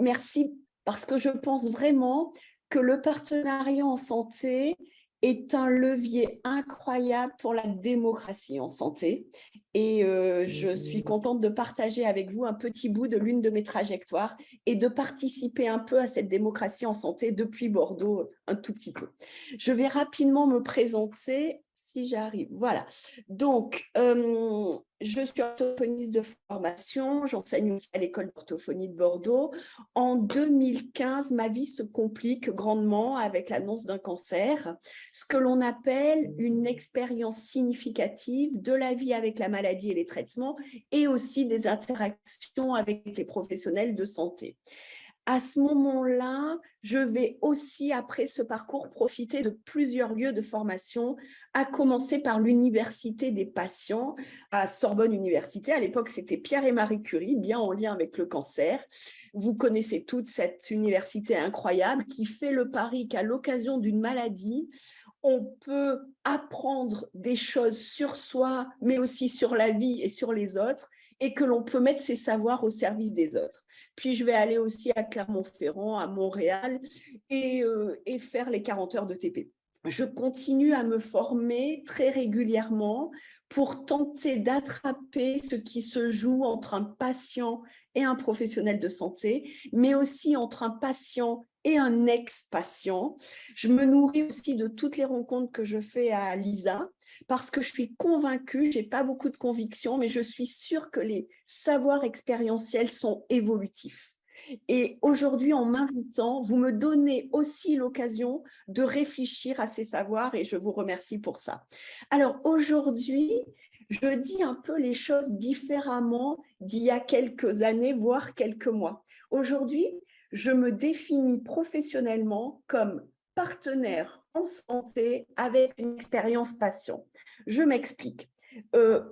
Merci parce que je pense vraiment que le partenariat en santé est un levier incroyable pour la démocratie en santé. Et je suis contente de partager avec vous un petit bout de l'une de mes trajectoires et de participer un peu à cette démocratie en santé depuis Bordeaux, un tout petit peu. Je vais rapidement me présenter. Si j'arrive, voilà. Donc, je suis orthophoniste de formation, j'enseigne aussi à l'école d'orthophonie de Bordeaux. En 2015, ma vie se complique grandement avec l'annonce d'un cancer, ce que l'on appelle une expérience significative de la vie avec la maladie et les traitements, et aussi des interactions avec les professionnels de santé. À ce moment-là, je vais aussi, après ce parcours, profiter de plusieurs lieux de formation, à commencer par l'Université des patients à Sorbonne Université. À l'époque, c'était Pierre et Marie Curie, bien en lien avec le cancer. Vous connaissez toute cette université incroyable qui fait le pari qu'à l'occasion d'une maladie, on peut apprendre des choses sur soi, mais aussi sur la vie et sur les autres, et que l'on peut mettre ses savoirs au service des autres. Puis je vais aller aussi à Clermont-Ferrand, à Montréal, et faire les 40 heures de TP. je continue à me former très régulièrement pour tenter d'attraper ce qui se joue entre un patient et un professionnel de santé, mais aussi entre un patient et un ex-patient. Je me nourris aussi de toutes les rencontres que je fais à Lisa, parce que je suis convaincue, je n'ai pas beaucoup de conviction, mais je suis sûre que les savoirs expérientiels sont évolutifs. Et aujourd'hui, en m'invitant, vous me donnez aussi l'occasion de réfléchir à ces savoirs et je vous remercie pour ça. Alors aujourd'hui, je dis un peu les choses différemment d'il y a quelques années, voire quelques mois. Aujourd'hui, je me définis professionnellement comme partenaire en santé avec une expérience patient. Je m'explique.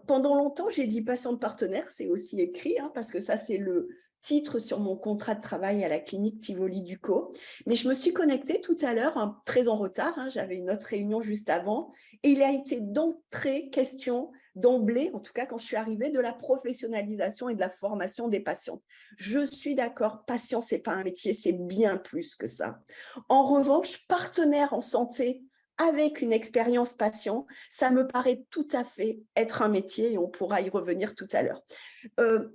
Pendant longtemps, j'ai dit patiente partenaire, c'est aussi écrit, hein, parce que ça, c'est le titre sur mon contrat de travail à la clinique Tivoli-Ducos. Mais je me suis connectée tout à l'heure, hein, très en retard, hein, j'avais une autre réunion juste avant, et il a été d'entrée question, d'emblée, en tout cas quand je suis arrivée, de la professionnalisation et de la formation des patients. Je suis d'accord, patient, ce n'est pas un métier, c'est bien plus que ça. En revanche, partenaire en santé avec une expérience patient, ça me paraît tout à fait être un métier et on pourra y revenir tout à l'heure.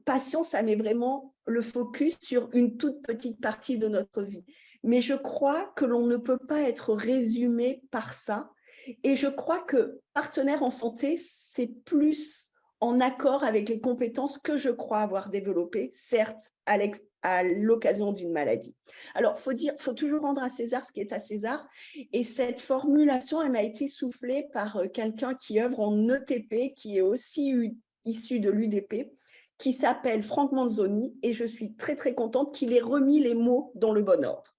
Patient, ça met vraiment le focus sur une toute petite partie de notre vie. Mais je crois que l'on ne peut pas être résumé par ça. Et je crois que partenaire en santé, c'est plus en accord avec les compétences que je crois avoir développées, certes, à l'occasion d'une maladie. Alors, faut toujours rendre à César ce qui est à César. Et cette formulation, elle m'a été soufflée par quelqu'un qui œuvre en ETP, qui est aussi issu de l'UDP, qui s'appelle Franck Manzoni, et je suis très, très contente qu'il ait remis les mots dans le bon ordre.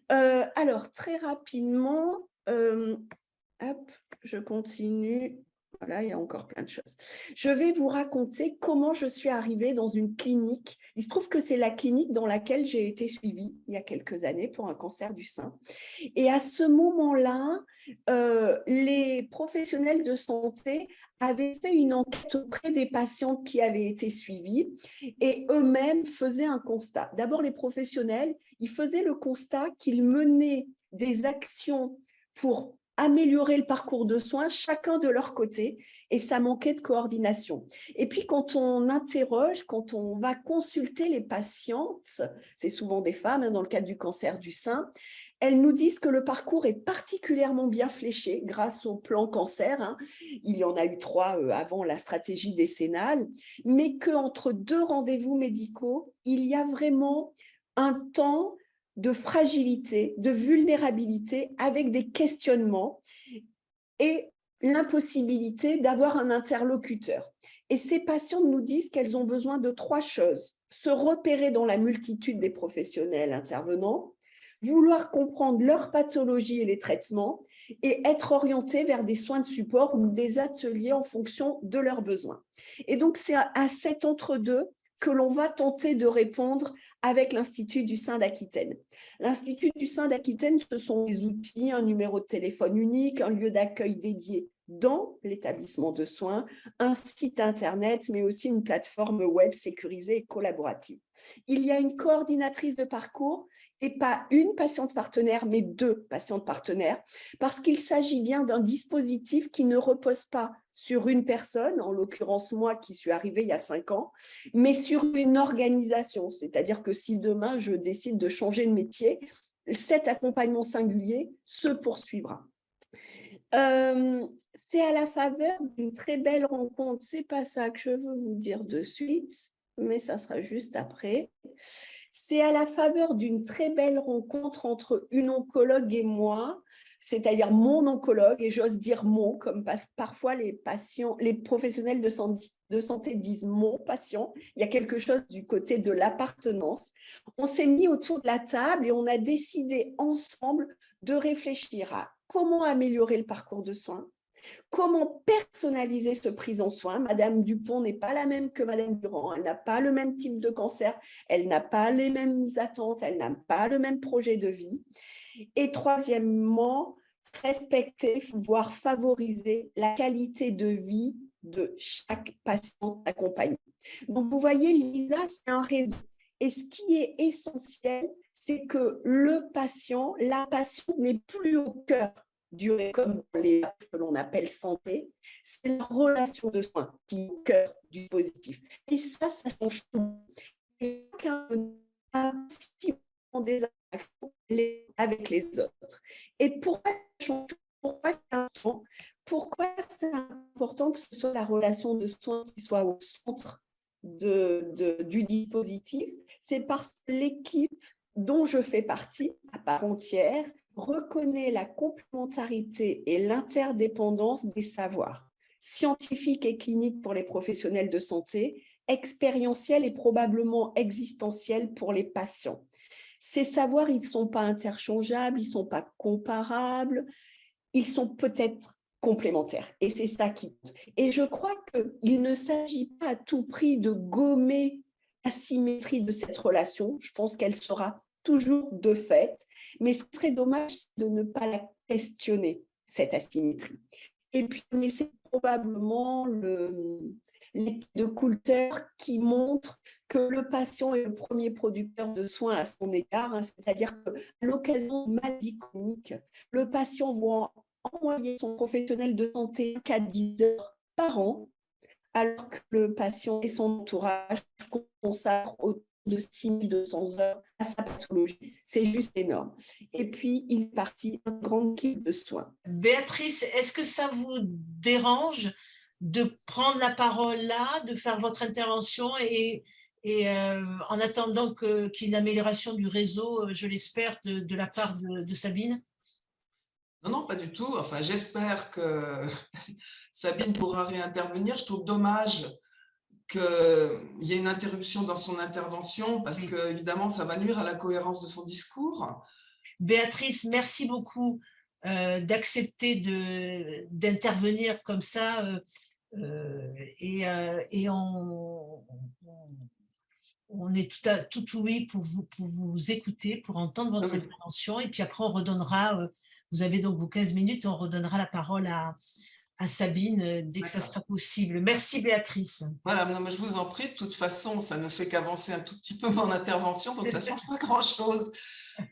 Alors, très rapidement, hop, je continue. Voilà, il y a encore plein de choses. Je vais vous raconter comment je suis arrivée dans une clinique. Il se trouve que c'est la clinique dans laquelle j'ai été suivie il y a quelques années pour un cancer du sein. Et à ce moment-là, les professionnels de santé avaient fait une enquête auprès des patientes qui avaient été suivies et eux-mêmes faisaient un constat. D'abord, les professionnels, ils faisaient le constat qu'ils menaient des actions pour améliorer le parcours de soins, chacun de leur côté, et ça manquait de coordination. Et puis, quand on interroge, quand on va consulter les patientes, c'est souvent des femmes, hein, dans le cadre du cancer du sein, elles nous disent que le parcours est particulièrement bien fléché grâce au plan cancer. Hein. Il y en a eu 3 avant la stratégie décennale, mais qu'entre 2 rendez-vous médicaux, il y a vraiment un temps de fragilité, de vulnérabilité avec des questionnements et l'impossibilité d'avoir un interlocuteur. Et ces patientes nous disent qu'elles ont besoin de 3 choses. Se repérer dans la multitude des professionnels intervenants, vouloir comprendre leur pathologie et les traitements et être orientées vers des soins de support ou des ateliers en fonction de leurs besoins. Et donc, c'est à cet entre-deux que l'on va tenter de répondre avec l'Institut du sein d'Aquitaine. L'Institut du sein d'Aquitaine, ce sont des outils, un numéro de téléphone unique, un lieu d'accueil dédié dans l'établissement de soins, un site internet, mais aussi une plateforme web sécurisée et collaborative. Il y a une coordinatrice de parcours et pas une patiente partenaire, mais 2 patientes partenaires, parce qu'il s'agit bien d'un dispositif qui ne repose pas sur une personne, en l'occurrence moi qui suis arrivée il y a 5 ans, mais sur une organisation. C'est-à-dire que si demain je décide de changer de métier, cet accompagnement singulier se poursuivra. C'est à la faveur d'une très belle rencontre, c'est pas ça que je veux vous dire de suite, mais ça sera juste après. C'est à la faveur d'une très belle rencontre entre une oncologue et moi, c'est-à-dire mon oncologue, et j'ose dire mon, comme parfois les patients, les professionnels de santé disent mon patient. Il y a quelque chose du côté de l'appartenance. On s'est mis autour de la table et on a décidé ensemble de réfléchir à comment améliorer le parcours de soins, comment personnaliser cette prise en soin. Madame Dupont n'est pas la même que Madame Durand. Elle n'a pas le même type de cancer, elle n'a pas les mêmes attentes, elle n'a pas le même projet de vie. Et troisièmement, respecter, voire favoriser la qualité de vie de chaque patient accompagné. Donc, vous voyez, Lisa, c'est un réseau. Et ce qui est essentiel, c'est que le patient, la patiente n'est plus au cœur durée comme dans les approches que l'on appelle santé, c'est la relation de soins qui est au cœur du positif. Et ça change tout. Et chacun a des interactions avec les autres. Et pourquoi ça change tout? Pourquoi c'est important que ce soit la relation de soins qui soit au centre du dispositif? C'est parce que l'équipe dont je fais partie, à part entière, reconnaît la complémentarité et l'interdépendance des savoirs, scientifiques et cliniques pour les professionnels de santé, expérientiels et probablement existentiels pour les patients. Ces savoirs, ils ne sont pas interchangeables, ils ne sont pas comparables, ils sont peut-être complémentaires. Et c'est ça qui compte. Et je crois qu'il ne s'agit pas à tout prix de gommer l'asymétrie de cette relation. Je pense qu'elle sera toujours de fait, mais ce serait dommage de ne pas la questionner, cette asymétrie. Et puis, c'est probablement l'étude de Coulter qui montre que le patient est le premier producteur de soins à son égard, hein, c'est-à-dire qu'à l'occasion d'une maladie chronique, le patient voit en moyenne son professionnel de santé qu'à 10 heures par an, alors que le patient et son entourage consacrent autour de 6200 heures à sa pathologie. C'est juste énorme. Et puis, il est parti d'une grande équipe de soins. Béatrice, est-ce que ça vous dérange de prendre la parole là, de faire votre intervention et en attendant qu'il y ait une amélioration du réseau, je l'espère, de la part de Sabine? Non, non, pas du tout. Enfin, j'espère que Sabine pourra réintervenir. Je trouve dommage qu'il y ait une interruption dans son intervention parce que, évidemment, ça va nuire à la cohérence de son discours. Béatrice, merci beaucoup d'accepter d'intervenir comme ça et on est tout oui pour vous écouter, pour entendre votre intervention et puis après on redonnera, vous avez donc vos 15 minutes, on redonnera la parole à Sabine dès que ça sera possible. Merci Béatrice. Voilà, non, mais je vous en prie, de toute façon, ça ne fait qu'avancer un tout petit peu mon intervention, donc ça ne change pas grand-chose.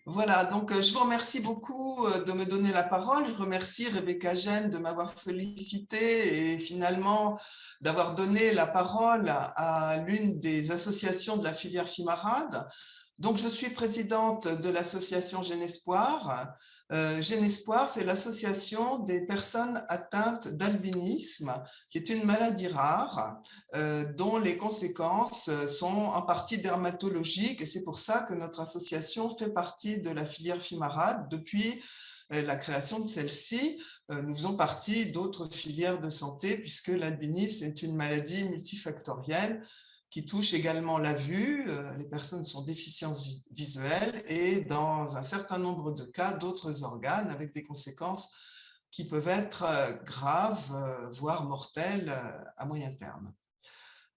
Voilà, donc je vous remercie beaucoup de me donner la parole. Je remercie Rebecca Gène de m'avoir sollicité et finalement d'avoir donné la parole à l'une des associations de la filière FIMARAD. Donc, je suis présidente de l'association Jeune Espoir. Jeune Espoir, c'est l'association des personnes atteintes d'albinisme, qui est une maladie rare, dont les conséquences sont en partie dermatologiques. Et c'est pour ça que notre association fait partie de la filière FIMARAD depuis la création de celle-ci. Nous faisons partie d'autres filières de santé, puisque l'albinisme est une maladie multifactorielle qui touche également la vue, les personnes sont déficientes visuelles et dans un certain nombre de cas, d'autres organes avec des conséquences qui peuvent être graves, voire mortelles à moyen terme.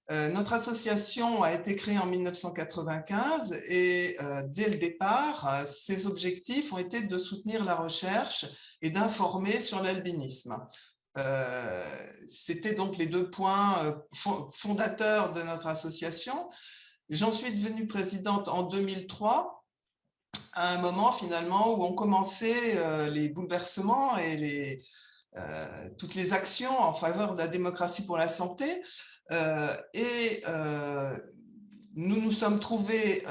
Notre association a été créée en 1995 et dès le départ, ses objectifs ont été de soutenir la recherche et d'informer sur l'albinisme. C'était donc les deux points fondateurs de notre association. J'en suis devenue présidente en 2003, à un moment finalement où on commençait les bouleversements et toutes les actions en faveur de la démocratie pour la santé. Nous nous sommes trouvés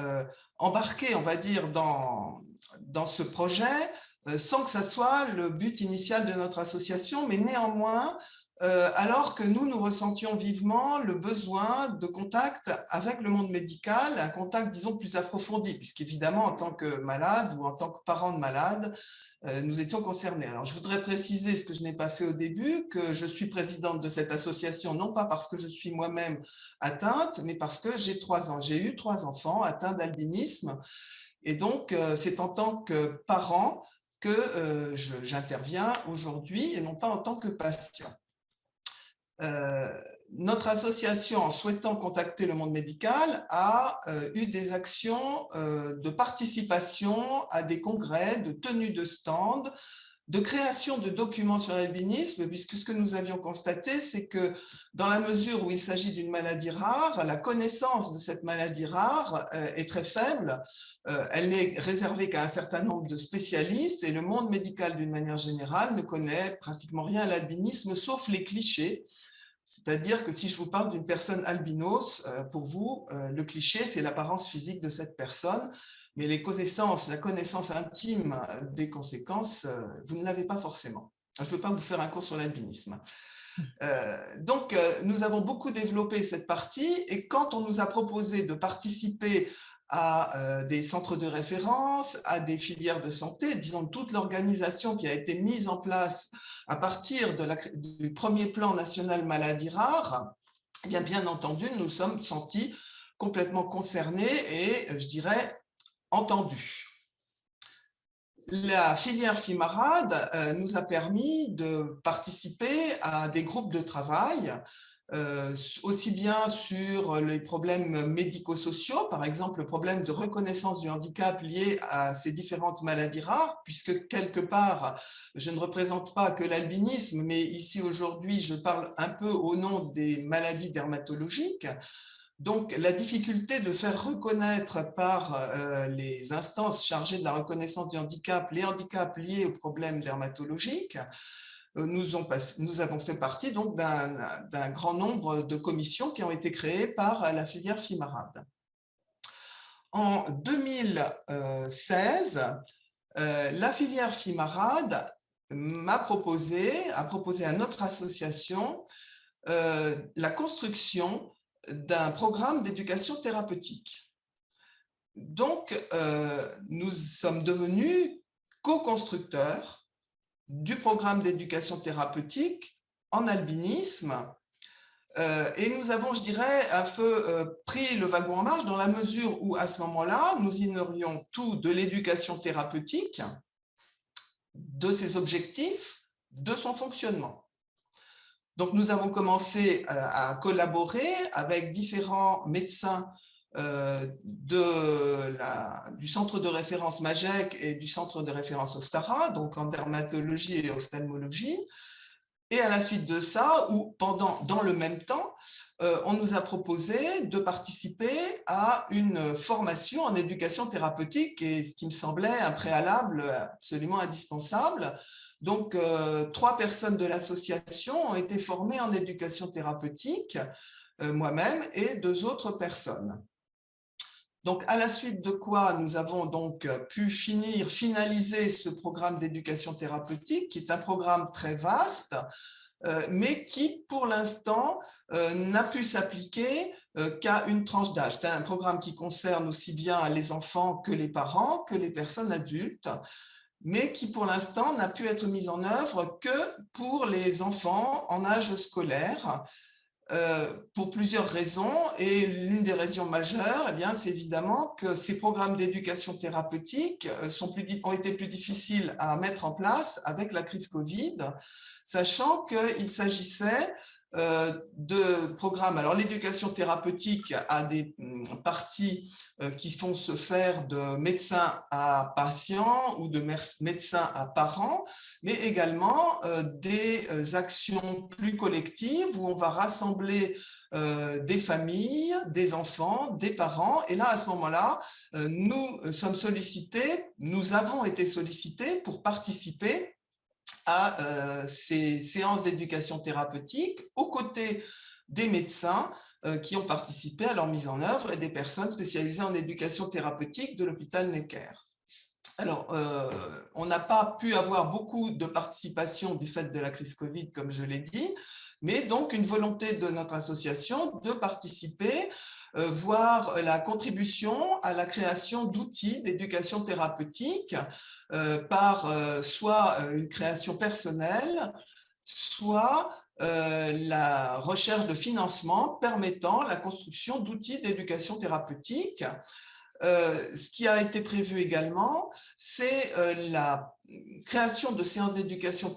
embarqués, on va dire, dans ce projet, sans que ça soit le but initial de notre association, mais néanmoins, alors que nous ressentions vivement le besoin de contact avec le monde médical, un contact, disons, plus approfondi, puisqu'évidemment, en tant que malade ou en tant que parent de malade, nous étions concernés. Alors, je voudrais préciser ce que je n'ai pas fait au début, que je suis présidente de cette association, non pas parce que je suis moi-même atteinte, mais parce que j'ai eu 3 enfants atteints d'albinisme. Et donc, c'est en tant que parent que j'interviens aujourd'hui et non pas en tant que patient. Notre association, en souhaitant contacter le monde médical, a eu des actions de participation à des congrès, de tenue de stand, de création de documents sur l'albinisme, puisque ce que nous avions constaté, c'est que dans la mesure où il s'agit d'une maladie rare, la connaissance de cette maladie rare est très faible. Elle n'est réservée qu'à un certain nombre de spécialistes et le monde médical, d'une manière générale, ne connaît pratiquement rien à l'albinisme, sauf les clichés. C'est-à-dire que si je vous parle d'une personne albinos, pour vous, le cliché, c'est l'apparence physique de cette personne. Mais la connaissance intime des conséquences, vous ne l'avez pas forcément. Je ne veux pas vous faire un cours sur l'albinisme. Donc, nous avons beaucoup développé cette partie et quand on nous a proposé de participer à des centres de référence, à des filières de santé, disons toute l'organisation qui a été mise en place à partir du premier plan national maladies rares, eh bien entendu, nous nous sommes sentis complètement concernés et, je dirais, entendus. La filière FIMARAD nous a permis de participer à des groupes de travail, aussi bien sur les problèmes médico-sociaux, par exemple le problème de reconnaissance du handicap lié à ces différentes maladies rares, puisque quelque part, je ne représente pas que l'albinisme, mais ici aujourd'hui, je parle un peu au nom des maladies dermatologiques. Donc, la difficulté de faire reconnaître par les instances chargées de la reconnaissance du handicap, les handicaps liés aux problèmes dermatologiques, nous avons fait partie donc d'un grand nombre de commissions qui ont été créées par la filière FIMARAD. En 2016, la filière FIMARAD a proposé à notre association la construction d'un programme d'éducation thérapeutique. Donc, nous sommes devenus co-constructeurs du programme d'éducation thérapeutique en albinisme et nous avons, je dirais, un peu pris le wagon en marche dans la mesure où, à ce moment-là, nous ignorions tout de l'éducation thérapeutique, de ses objectifs, de son fonctionnement. Donc, nous avons commencé à collaborer avec différents médecins du centre de référence MAGEC et du centre de référence Oftara, donc en dermatologie et ophtalmologie. Et à la suite de ça, ou dans le même temps, on nous a proposé de participer à une formation en éducation thérapeutique, et ce qui me semblait un préalable absolument indispensable. Donc, 3 personnes de l'association ont été formées en éducation thérapeutique, moi-même et 2 autres personnes. Donc, à la suite de quoi nous avons donc pu finaliser ce programme d'éducation thérapeutique, qui est un programme très vaste, mais qui, pour l'instant, n'a pu s'appliquer qu'à une tranche d'âge. C'est un programme qui concerne aussi bien les enfants que les parents, que les personnes adultes, mais qui pour l'instant n'a pu être mise en œuvre que pour les enfants en âge scolaire, pour plusieurs raisons. Et l'une des raisons majeures, eh bien, c'est évidemment que ces programmes d'éducation thérapeutique ont été plus difficiles à mettre en place avec la crise Covid, sachant qu'il s'agissait de programmes. Alors, l'éducation thérapeutique a des parties qui font se faire de médecin à patient ou de médecin à parent, mais également des actions plus collectives où on va rassembler des familles, des enfants, des parents. Et là, à ce moment-là, nous avons été sollicités pour participer à ces séances d'éducation thérapeutique aux côtés des médecins qui ont participé à leur mise en œuvre et des personnes spécialisées en éducation thérapeutique de l'hôpital Necker. Alors, on n'a pas pu avoir beaucoup de participation du fait de la crise Covid, comme je l'ai dit, mais donc une volonté de notre association de participer, voire la contribution à la création d'outils d'éducation thérapeutique par soit une création personnelle, soit la recherche de financement permettant la construction d'outils d'éducation thérapeutique. Ce qui a été prévu également, c'est la création de séances d'éducation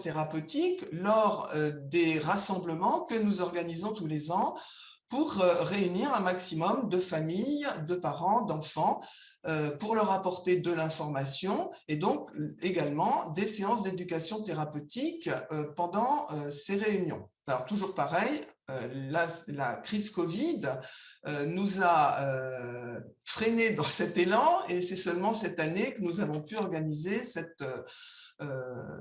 thérapeutique lors des rassemblements que nous organisons tous les ans pour réunir un maximum de familles, de parents, d'enfants, pour leur apporter de l'information et donc également des séances d'éducation thérapeutique pendant ces réunions. Alors toujours pareil, la crise Covid nous a freinés dans cet élan et c'est seulement cette année que nous avons pu organiser cette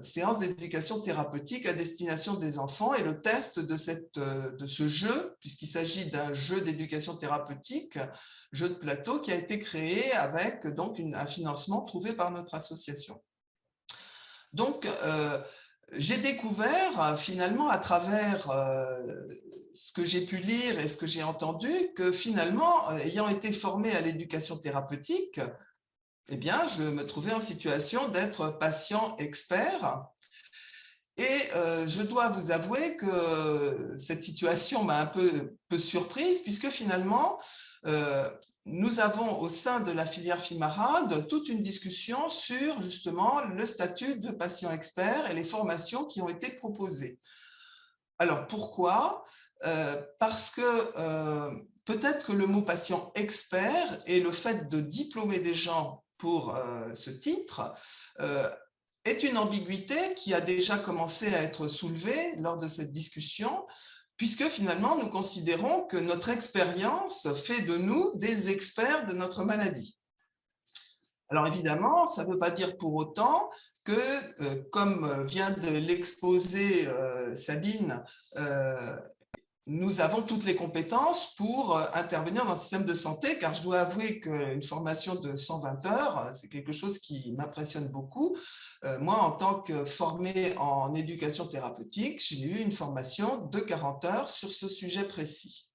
séance d'éducation thérapeutique à destination des enfants et le test de ce jeu, puisqu'il s'agit d'un jeu d'éducation thérapeutique, jeu de plateau qui a été créé avec donc un financement trouvé par notre association. Donc, j'ai découvert finalement à travers ce que j'ai pu lire et ce que j'ai entendu que finalement, ayant été formée à l'éducation thérapeutique, eh bien, je me trouvais en situation d'être patient expert. Et je dois vous avouer que cette situation m'a un peu surprise, puisque finalement, nous avons au sein de la filière FIMARAD toute une discussion sur justement le statut de patient expert et les formations qui ont été proposées. Alors pourquoi ? Parce que peut-être que le mot patient expert et le fait de diplômer des gens pour ce titre est une ambiguïté qui a déjà commencé à être soulevée lors de cette discussion, puisque finalement nous considérons que notre expérience fait de nous des experts de notre maladie. Alors évidemment, ça ne veut pas dire pour autant que, comme vient de l'exposer Sabine, nous avons toutes les compétences pour intervenir dans le système de santé, car je dois avouer qu'une formation de 120 heures, c'est quelque chose qui m'impressionne beaucoup. Moi, en tant que formée en éducation thérapeutique, j'ai eu une formation de 40 heures sur ce sujet précis.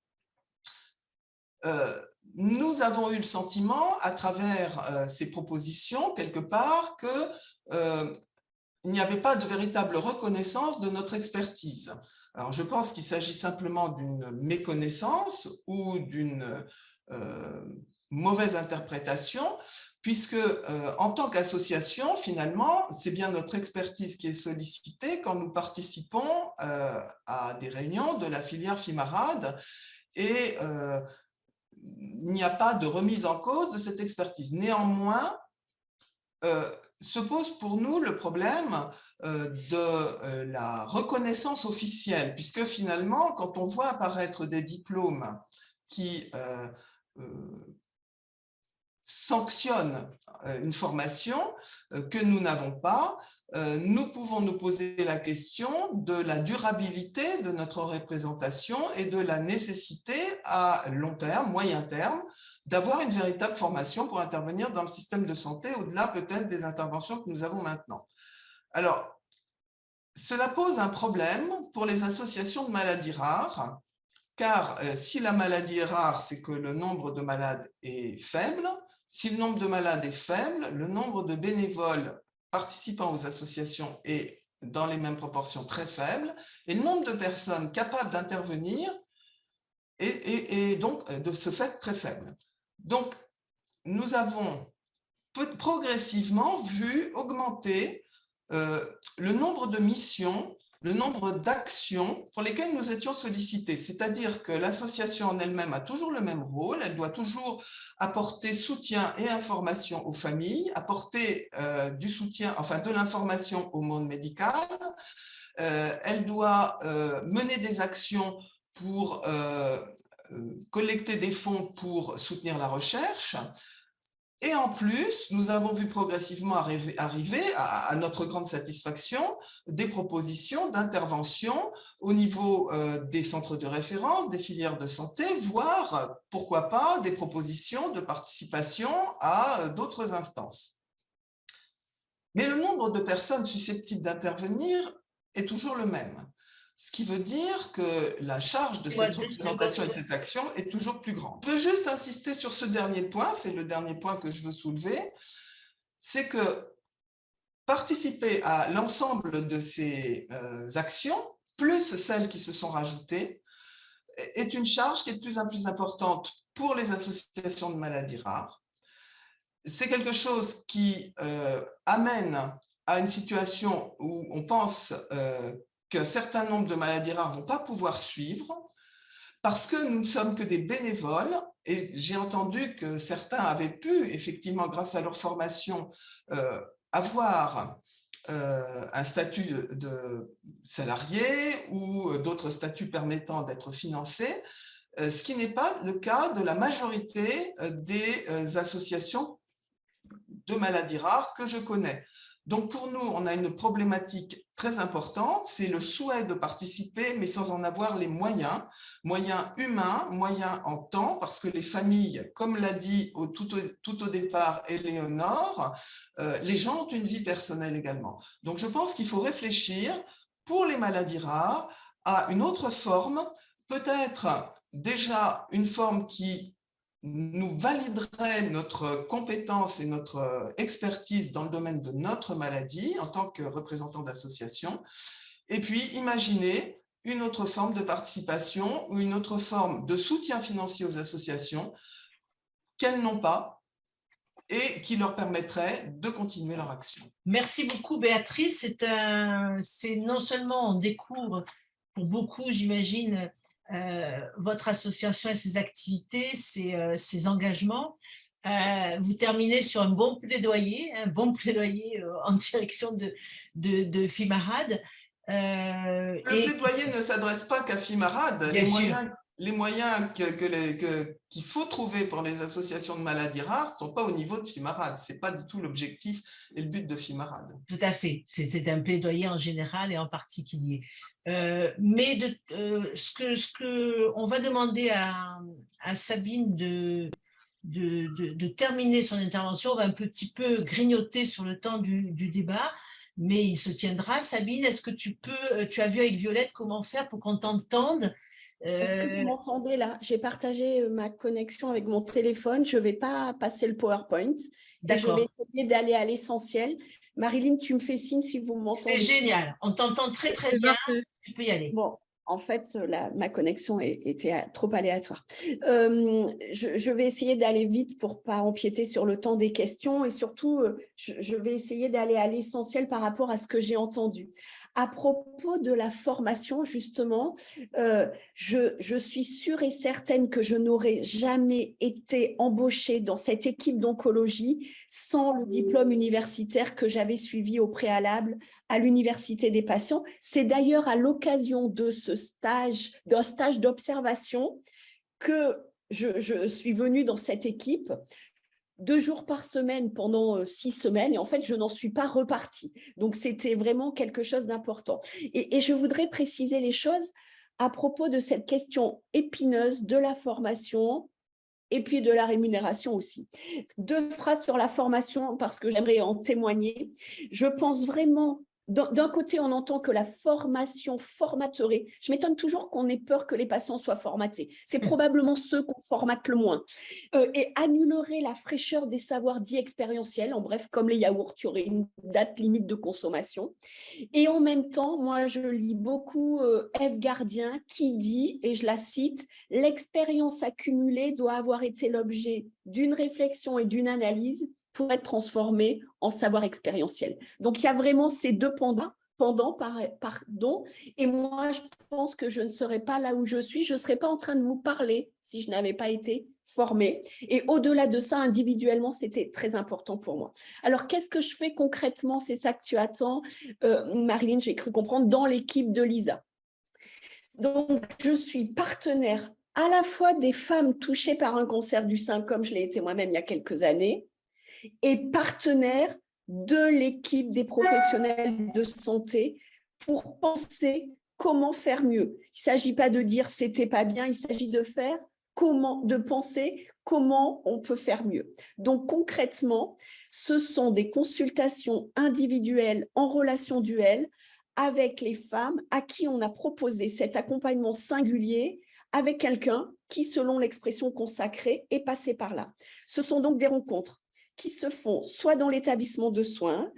Nous avons eu le sentiment, à travers ces propositions, quelque part, qu'il n'y avait pas de véritable reconnaissance de notre expertise. Alors, je pense qu'il s'agit simplement d'une méconnaissance ou d'une mauvaise interprétation, puisque en tant qu'association, finalement, c'est bien notre expertise qui est sollicitée quand nous participons à des réunions de la filière FIMARAD et il n'y a pas de remise en cause de cette expertise. Néanmoins, se pose pour nous le problème de la reconnaissance officielle, puisque finalement, quand on voit apparaître des diplômes qui sanctionnent une formation que nous n'avons pas, nous pouvons nous poser la question de la durabilité de notre représentation et de la nécessité à long terme, moyen terme, d'avoir une véritable formation pour intervenir dans le système de santé, au-delà peut-être des interventions que nous avons maintenant. Alors, cela pose un problème pour les associations de maladies rares, car si la maladie est rare, c'est que le nombre de malades est faible. Si le nombre de malades est faible, le nombre de bénévoles participant aux associations est dans les mêmes proportions très faible, et le nombre de personnes capables d'intervenir est donc de ce fait très faible. Donc, nous avons progressivement vu augmenter le nombre de missions, le nombre d'actions pour lesquelles nous étions sollicités. C'est-à-dire que l'association en elle-même a toujours le même rôle, elle doit toujours apporter soutien et information aux familles, apporter du soutien, enfin de l'information au monde médical, elle doit mener des actions pour collecter des fonds pour soutenir la recherche. Et en plus, nous avons vu progressivement arriver, à notre grande satisfaction, des propositions d'intervention au niveau des centres de référence, des filières de santé, voire, pourquoi pas, des propositions de participation à d'autres instances. Mais le nombre de personnes susceptibles d'intervenir est toujours le même. Ce qui veut dire que la charge de cette représentation et de cette action est toujours plus grande. Je veux juste insister sur ce dernier point, c'est le dernier point que je veux soulever, c'est que participer à l'ensemble de ces actions, plus celles qui se sont rajoutées, est une charge qui est de plus en plus importante pour les associations de maladies rares. C'est quelque chose qui amène à une situation où on pense qu'un certain nombre de maladies rares ne vont pas pouvoir suivre, parce que nous ne sommes que des bénévoles, et j'ai entendu que certains avaient pu, effectivement, grâce à leur formation, avoir un statut de salarié ou d'autres statuts permettant d'être financés, ce qui n'est pas le cas de la majorité des associations de maladies rares que je connais. Donc, pour nous, on a une problématique très importante, c'est le souhait de participer, mais sans en avoir les moyens humains, moyens en temps, parce que les familles, comme l'a dit tout au départ Éléonore, les gens ont une vie personnelle également. Donc, je pense qu'il faut réfléchir, pour les maladies rares, à une autre forme, peut-être déjà une forme qui nous validerait notre compétence et notre expertise dans le domaine de notre maladie en tant que représentant d'association. Et puis, imaginez une autre forme de participation ou une autre forme de soutien financier aux associations qu'elles n'ont pas et qui leur permettrait de continuer leur action. Merci beaucoup, Béatrice. C'est non seulement on découvre pour beaucoup, j'imagine, votre association et ses activités, ses engagements. Vous terminez sur un bon plaidoyer en direction de FIMARAD. Le plaidoyer ne s'adresse pas qu'à FIMARAD. Les moyens qu'il faut trouver pour les associations de maladies rares ne sont pas au niveau de FIMARAD. Ce n'est pas du tout l'objectif et le but de FIMARAD. Tout à fait. C'est un plaidoyer en général et en particulier. Mais ce que on va demander à Sabine de terminer son intervention, on va un petit peu grignoter sur le temps du débat, mais il se tiendra. Sabine, est-ce que tu as vu avec Violette comment faire pour qu'on t'entende? Est-ce que vous m'entendez là? J'ai partagé ma connexion avec mon téléphone. Je ne vais pas passer le PowerPoint. Et je vais essayer d'aller à l'essentiel. Marilyn, tu me fais signe si vous m'entendez. C'est génial. On t'entend très, très bien. Tu peux y aller. Bon, en fait, ma connexion était trop aléatoire. Je vais essayer d'aller vite pour ne pas empiéter sur le temps des questions et surtout, je vais essayer d'aller à l'essentiel par rapport à ce que j'ai entendu. À propos de la formation, justement, je suis sûre et certaine que je n'aurais jamais été embauchée dans cette équipe d'oncologie sans le diplôme universitaire que j'avais suivi au préalable à l'Université des patients. C'est d'ailleurs à l'occasion de d'un stage d'observation que je suis venue dans cette équipe 2 jours par semaine pendant 6 semaines et en fait, je n'en suis pas repartie. Donc, c'était vraiment quelque chose d'important. Et je voudrais préciser les choses à propos de cette question épineuse de la formation et puis de la rémunération aussi. 2 phrases sur la formation parce que j'aimerais en témoigner. Je pense vraiment... D'un côté, on entend que la formation formaterait. Je m'étonne toujours qu'on ait peur que les patients soient formatés. C'est probablement ceux qu'on formate le moins. Et annulerait la fraîcheur des savoirs dits expérientiels. En bref, comme les yaourts, il y aurait une date limite de consommation. Et en même temps, moi, je lis beaucoup Ève Gardien qui dit, et je la cite, « L'expérience accumulée doit avoir été l'objet d'une réflexion et d'une analyse pour être transformé en savoir expérientiel. » Donc, il y a vraiment ces deux pendants, et moi, je pense que je ne serais pas là où je suis, je ne serais pas en train de vous parler si je n'avais pas été formée. Et au-delà de ça, individuellement, c'était très important pour moi. Alors, qu'est-ce que je fais concrètement? C'est ça que tu attends, Marilyn, j'ai cru comprendre, dans l'équipe de Lisa. Donc, je suis partenaire à la fois des femmes touchées par un cancer du sein, comme je l'ai été moi-même il y a quelques années, et partenaire de l'équipe des professionnels de santé pour penser comment faire mieux. Il ne s'agit pas de dire c'était pas bien, il s'agit de penser comment on peut faire mieux. Donc concrètement, ce sont des consultations individuelles en relation duel avec les femmes à qui on a proposé cet accompagnement singulier avec quelqu'un qui, selon l'expression consacrée, est passé par là. Ce sont donc des rencontres qui se font soit dans l'établissement de soins,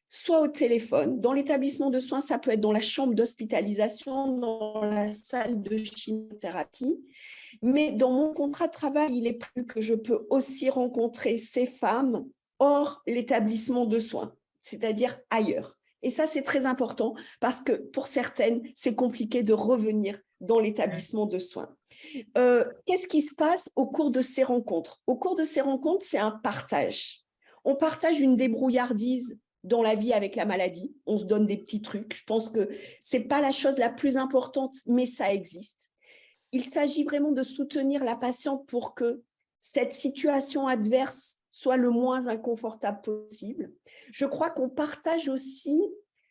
soit au téléphone. Dans l'établissement de soins, ça peut être dans la chambre d'hospitalisation, dans la salle de chimiothérapie. Mais dans mon contrat de travail, il est prévu que je peux aussi rencontrer ces femmes hors l'établissement de soins, c'est-à-dire ailleurs. Et ça, c'est très important parce que pour certaines, c'est compliqué de revenir dans l'établissement de soins. Qu'est-ce qui se passe au cours de ces rencontres? Au cours de ces rencontres, c'est un partage. On partage une débrouillardise dans la vie avec la maladie. On se donne des petits trucs. Je pense que ce n'est pas la chose la plus importante, mais ça existe. Il s'agit vraiment de soutenir la patiente pour que cette situation adverse soit le moins inconfortable possible. Je crois qu'on partage aussi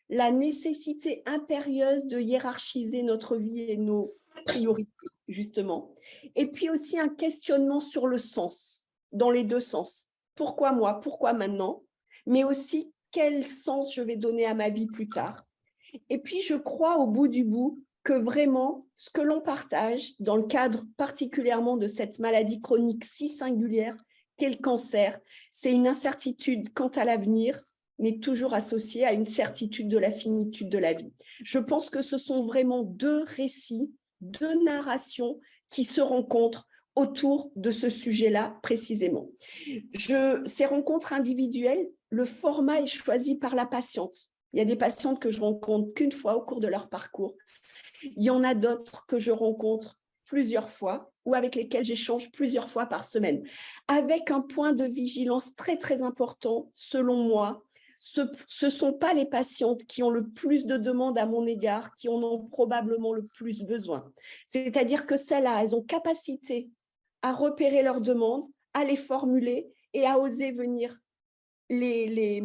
la nécessité impérieuse de hiérarchiser notre vie et nos priorités, justement. Et puis aussi un questionnement sur le sens, dans les deux sens. Pourquoi moi? Pourquoi maintenant? Mais aussi, quel sens je vais donner à ma vie plus tard? Et puis, je crois au bout du bout que vraiment, ce que l'on partage dans le cadre particulièrement de cette maladie chronique si singulière qu'est le cancer, c'est une incertitude quant à l'avenir, mais toujours associée à une certitude de la finitude de la vie. Je pense que ce sont vraiment deux récits, deux narrations qui se rencontrent autour de ce sujet-là précisément. Ces rencontres individuelles, le format est choisi par la patiente. Il y a des patientes que je rencontre qu'une fois au cours de leur parcours. Il y en a d'autres que je rencontre plusieurs fois ou avec lesquelles j'échange plusieurs fois par semaine. Avec un point de vigilance très, très important, selon moi, ce ne sont pas les patientes qui ont le plus de demandes à mon égard, qui en ont probablement le plus besoin. C'est-à-dire que celles-là, elles ont capacité à repérer leurs demandes, à les formuler et à oser venir les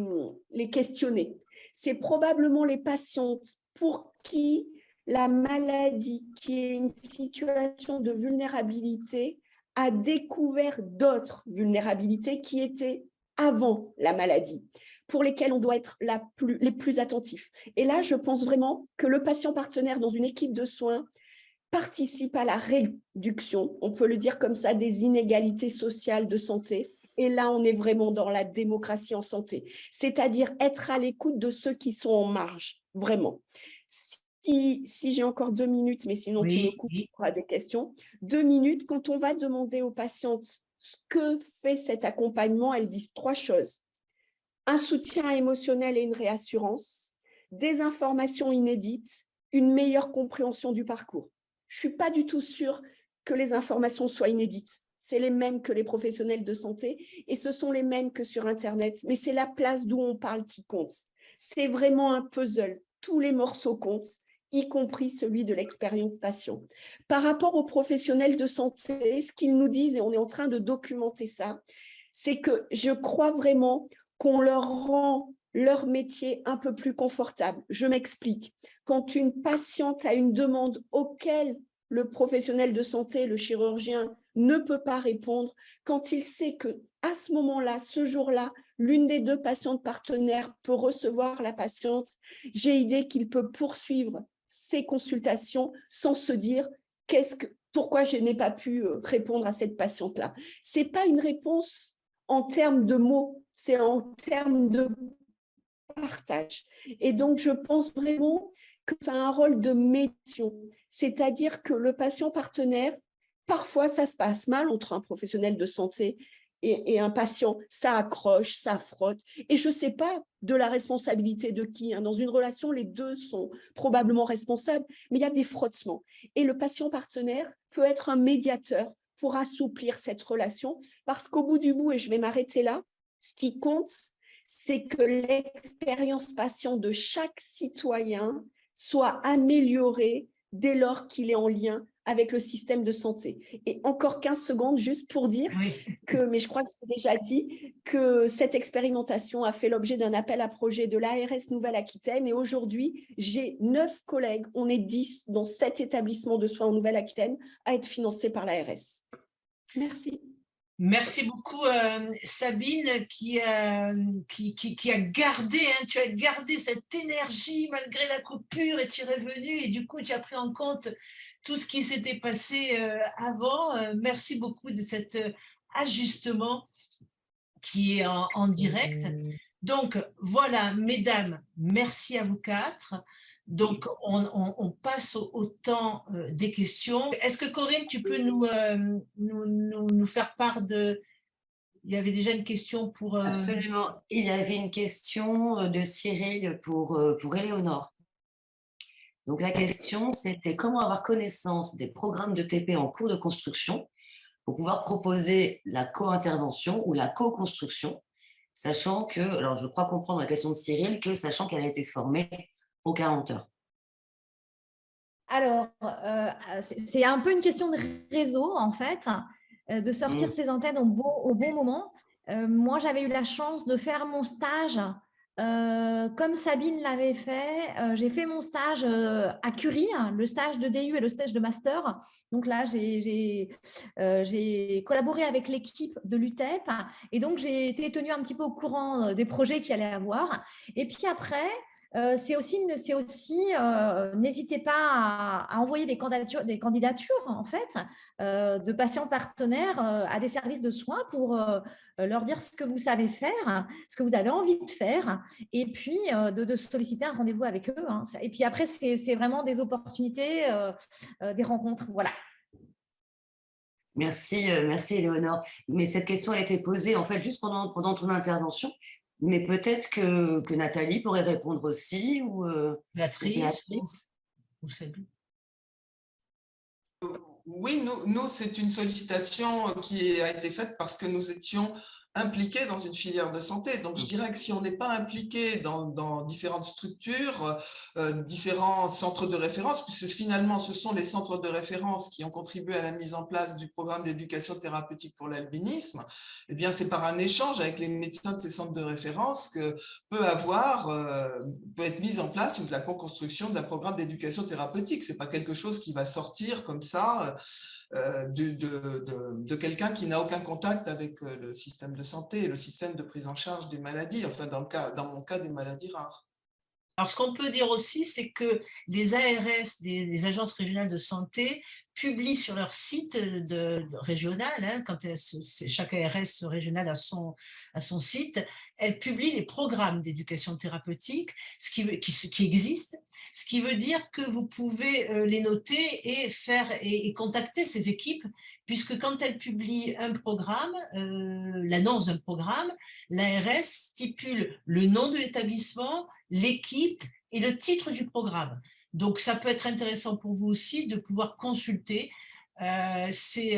questionner. C'est probablement les patientes pour qui la maladie, qui est une situation de vulnérabilité, a découvert d'autres vulnérabilités qui étaient avant la maladie, pour lesquelles on doit être les plus attentifs. Et là, je pense vraiment que le patient partenaire dans une équipe de soins participe à la réduction, on peut le dire comme ça, des inégalités sociales de santé. Et là, on est vraiment dans la démocratie en santé, c'est-à-dire être à l'écoute de ceux qui sont en marge, vraiment. Si j'ai encore 2 minutes, mais sinon tu me coupes, tu auras des questions. 2 minutes, quand on va demander aux patientes ce que fait cet accompagnement, elles disent 3 choses. Un soutien émotionnel et une réassurance, des informations inédites, une meilleure compréhension du parcours. Je ne suis pas du tout sûre que les informations soient inédites. C'est les mêmes que les professionnels de santé et ce sont les mêmes que sur Internet, mais c'est la place d'où on parle qui compte. C'est vraiment un puzzle. Tous les morceaux comptent, y compris celui de l'expérience patient. Par rapport aux professionnels de santé, ce qu'ils nous disent, et on est en train de documenter ça, c'est que je crois vraiment qu'on leur rend leur métier un peu plus confortable. Je m'explique. Quand une patiente a une demande auquel le professionnel de santé, le chirurgien, ne peut pas répondre, quand il sait qu'à ce moment-là, ce jour-là, l'une des 2 patientes partenaires peut recevoir la patiente, j'ai idée qu'il peut poursuivre ses consultations sans se dire pourquoi je n'ai pas pu répondre à cette patiente-là. Ce n'est pas une réponse en termes de mots, c'est en termes de partage. Et donc, je pense vraiment que ça a un rôle de médiation, c'est-à-dire que le patient partenaire, parfois ça se passe mal entre un professionnel de santé et un patient, ça accroche, ça frotte, et je ne sais pas de la responsabilité de qui. Dans une relation, les 2 sont probablement responsables, mais il y a des frottements. Et le patient partenaire peut être un médiateur pour assouplir cette relation, parce qu'au bout du bout, et je vais m'arrêter là, ce qui compte, c'est que l'expérience patient de chaque citoyen soit améliorée dès lors qu'il est en lien avec le système de santé. Et encore 15 secondes juste pour dire que, mais je crois que j'ai déjà dit, que cette expérimentation a fait l'objet d'un appel à projet de l'ARS Nouvelle-Aquitaine et aujourd'hui, j'ai 9 collègues, on est 10 dans 7 établissements de soins en Nouvelle-Aquitaine à être financés par l'ARS. Merci. Merci beaucoup Sabine qui a gardé, tu as gardé cette énergie malgré la coupure et tu es revenue et du coup tu as pris en compte tout ce qui s'était passé avant. Merci beaucoup de cet ajustement qui est en direct. Donc voilà, mesdames, merci à vous 4. Donc, on passe au temps des questions. Est-ce que Corinne, tu peux nous faire part de... Il y avait déjà une question pour... Absolument. Il y avait une question de Cyril pour Éléonore. Donc, la question, c'était comment avoir connaissance des programmes de TP en cours de construction pour pouvoir proposer la co-intervention ou la co-construction, sachant que, alors je crois comprendre la question de Cyril, que sachant qu'elle a été formée aux 40 heures. Alors, c'est un peu une question de réseau, en fait, de sortir ses antennes au bon moment. Moi, j'avais eu la chance de faire mon stage comme Sabine l'avait fait. J'ai fait mon stage à Curie, le stage de DU et le stage de master. Donc là, j'ai collaboré avec l'équipe de l'UTEP et donc j'ai été tenue un petit peu au courant des projets qu'il allait avoir. Et puis après, n'hésitez pas à envoyer des candidatures en fait, de patients partenaires à des services de soins pour leur dire ce que vous savez faire, ce que vous avez envie de faire, et puis de solliciter un rendez-vous avec eux. Hein. Et puis après, c'est vraiment des opportunités, des rencontres. Voilà. Merci, merci Éléonore. Mais cette question a été posée en fait juste pendant ton intervention. Mais peut-être que Nathalie pourrait répondre aussi, ou Béatrice. Ou Sabine. Oui, nous c'est une sollicitation qui a été faite parce que nous étions impliqués dans une filière de santé. Donc, je dirais que si on n'est pas impliqué dans différentes structures, différents centres de référence, puisque finalement, ce sont les centres de référence qui ont contribué à la mise en place du programme d'éducation thérapeutique pour l'albinisme, eh bien, c'est par un échange avec les médecins de ces centres de référence que peut être mise en place la co-construction d'un programme d'éducation thérapeutique. Ce n'est pas quelque chose qui va sortir comme ça de quelqu'un qui n'a aucun contact avec le système de santé, le système de prise en charge des maladies, enfin dans mon cas, des maladies rares. Alors, ce qu'on peut dire aussi, c'est que les ARS, les agences régionales de santé, publient sur leur site régional, hein, quand chaque ARS régionale a son site, elles publient les programmes d'éducation thérapeutique qui existent, ce qui veut dire que vous pouvez les noter et contacter ces équipes, puisque quand elles publient un programme, l'annonce d'un programme, l'ARS stipule le nom de l'établissement, l'équipe et le titre du programme. Donc, ça peut être intéressant pour vous aussi de pouvoir consulter ces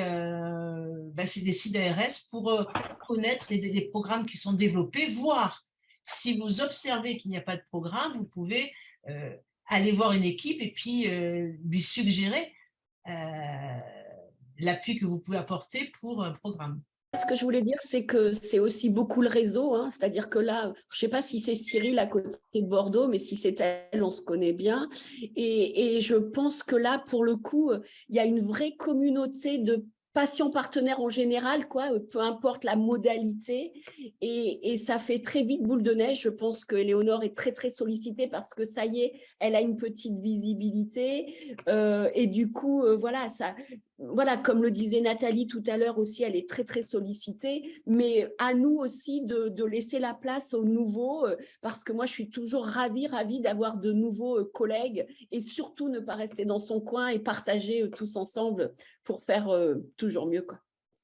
sites d'ARS pour connaître les programmes qui sont développés, voire si vous observez qu'il n'y a pas de programme, vous pouvez aller voir une équipe et puis lui suggérer l'appui que vous pouvez apporter pour un programme. Ce que je voulais dire, c'est que c'est aussi beaucoup le réseau, hein. C'est-à-dire que là, je ne sais pas si c'est Cyril à côté de Bordeaux, mais si c'est elle, on se connaît bien. Et je pense que là, pour le coup, il y a une vraie communauté de patients partenaires en général, quoi, peu importe la modalité. Et ça fait très vite boule de neige. Je pense que Éléonore est très, très sollicitée parce que ça y est, elle a une petite visibilité. Et du coup, voilà, comme le disait Nathalie tout à l'heure aussi, elle est très, très sollicitée. Mais à nous aussi de laisser la place aux nouveaux, parce que moi, je suis toujours ravie d'avoir de nouveaux collègues et surtout ne pas rester dans son coin et partager tous ensemble pour faire toujours mieux, quoi.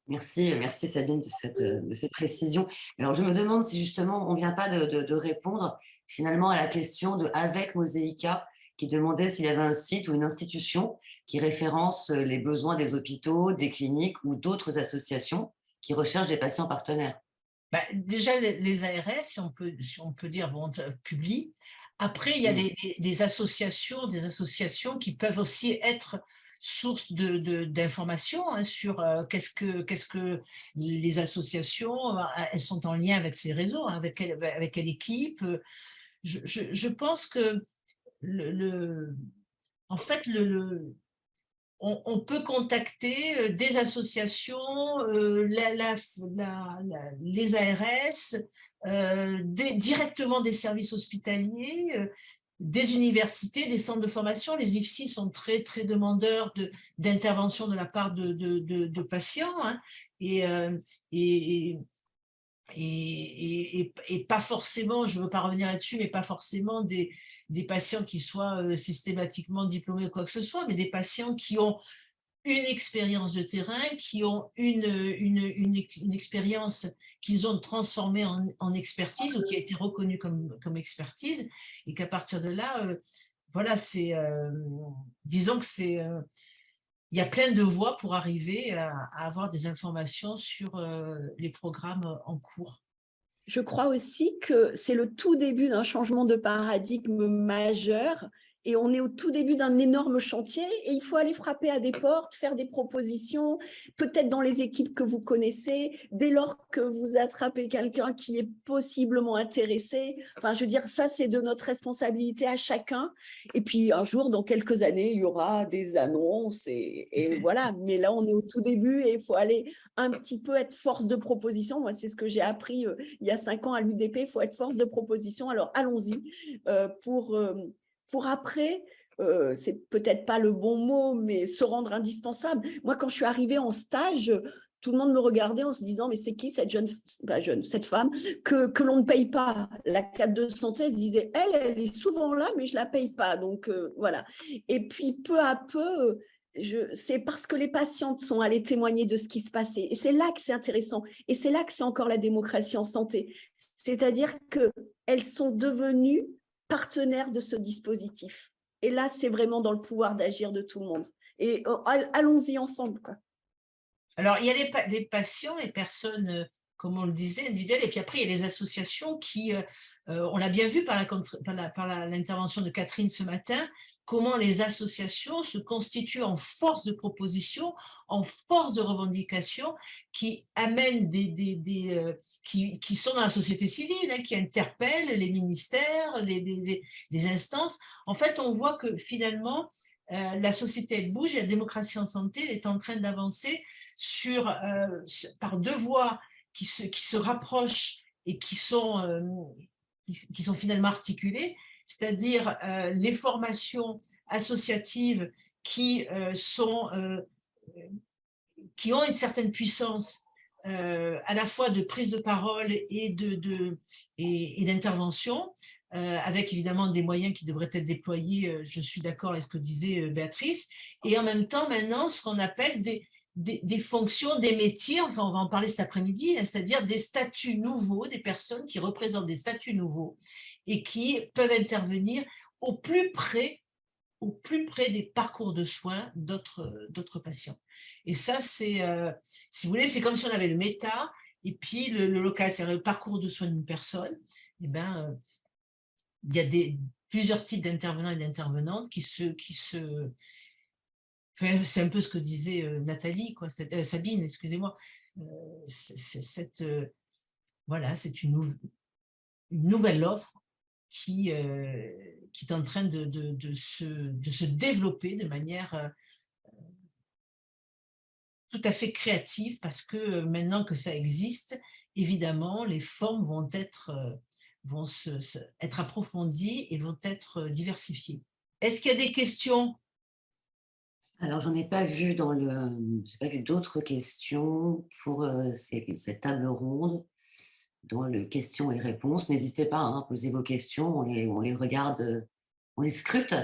Merci Sabine de ces précisions. Alors, je me demande si justement on ne vient pas de répondre finalement à la question de Avec Mosaïka, qui demandait s'il y avait un site ou une institution qui référence les besoins des hôpitaux, des cliniques ou d'autres associations qui recherchent des patients partenaires. Déjà, les ARS, si on peut dire, publient. Après, il y a des associations qui peuvent aussi être source d'informations hein, sur qu'est-ce que les associations, elles sont en lien avec ces réseaux, hein, avec quelle équipe. Je pense que en fait, on peut contacter des associations, les ARS, directement des services hospitaliers, des universités, des centres de formation. Les IFSI sont très, très demandeurs d'intervention de la part de patients. Hein, et pas forcément, je ne veux pas revenir là-dessus, mais pas forcément des patients qui soient systématiquement diplômés ou quoi que ce soit, mais des patients qui ont une expérience de terrain, qui ont une expérience qu'ils ont transformée en expertise ou qui a été reconnue comme expertise, et qu'à partir de là, voilà, disons que il y a plein de voies pour arriver à avoir des informations sur les programmes en cours. Je crois aussi que c'est le tout début d'un changement de paradigme majeur et on est au tout début d'un énorme chantier et il faut aller frapper à des portes, faire des propositions, peut-être dans les équipes que vous connaissez, dès lors que vous attrapez quelqu'un qui est possiblement intéressé. Enfin, je veux dire, ça, c'est de notre responsabilité à chacun. Et puis, un jour, dans quelques années, il y aura des annonces et voilà. Mais là, on est au tout début et il faut aller un petit peu être force de proposition. Moi, c'est ce que j'ai appris il y a 5 ans à l'UDP, il faut être force de proposition. Alors, allons-y pour après, c'est peut-être pas le bon mot, mais se rendre indispensable. Moi, quand je suis arrivée en stage, tout le monde me regardait en se disant, mais c'est qui cette cette femme que l'on ne paye pas? La carte de santé, elle se disait, elle est souvent là, mais je la paye pas. Donc, voilà. Et puis, peu à peu, c'est parce que les patientes sont allées témoigner de ce qui se passait. Et c'est là que c'est intéressant. Et c'est là que c'est encore la démocratie en santé. C'est-à-dire qu'elles sont devenues partenaires de ce dispositif. Et là, c'est vraiment dans le pouvoir d'agir de tout le monde. Et allons-y ensemble, quoi. Alors, il y a les patients, les personnes, comme on le disait, individuelles, et puis après, il y a les associations qui, on l'a bien vu par l'intervention de Catherine ce matin, comment les associations se constituent en force de proposition, en force de revendication, qui amènent qui sont dans la société civile, hein, qui interpellent les ministères, les instances. En fait, on voit que finalement, la société elle bouge et la démocratie en santé elle est en train d'avancer par deux voies qui se rapprochent et qui sont finalement articulées, c'est-à-dire les formations associatives qui ont une certaine puissance à la fois de prise de parole et d'intervention, avec évidemment des moyens qui devraient être déployés, je suis d'accord avec ce que disait Béatrice, et en même temps maintenant ce qu'on appelle des fonctions, des métiers, enfin on va en parler cet après-midi, hein, c'est-à-dire des statuts nouveaux, des personnes qui représentent des statuts nouveaux et qui peuvent intervenir au plus près des parcours de soins d'autres patients. Et ça, si vous voulez, c'est comme si on avait le méta et puis le local, c'est-à-dire le parcours de soins d'une personne. Et ben, il y a plusieurs types d'intervenants et d'intervenantes c'est un peu ce que disait Nathalie, Sabine, excusez-moi. Voilà, c'est une nouvelle offre qui est en train de se développer de manière tout à fait créative, parce que maintenant que ça existe, évidemment, les formes vont être approfondies et vont être diversifiées. Est-ce qu'il y a des questions? Alors, j'en ai pas vu j'ai pas vu d'autres questions pour cette table ronde dans le questions et réponses. N'hésitez pas à poser vos questions, on les regarde, on les scrute.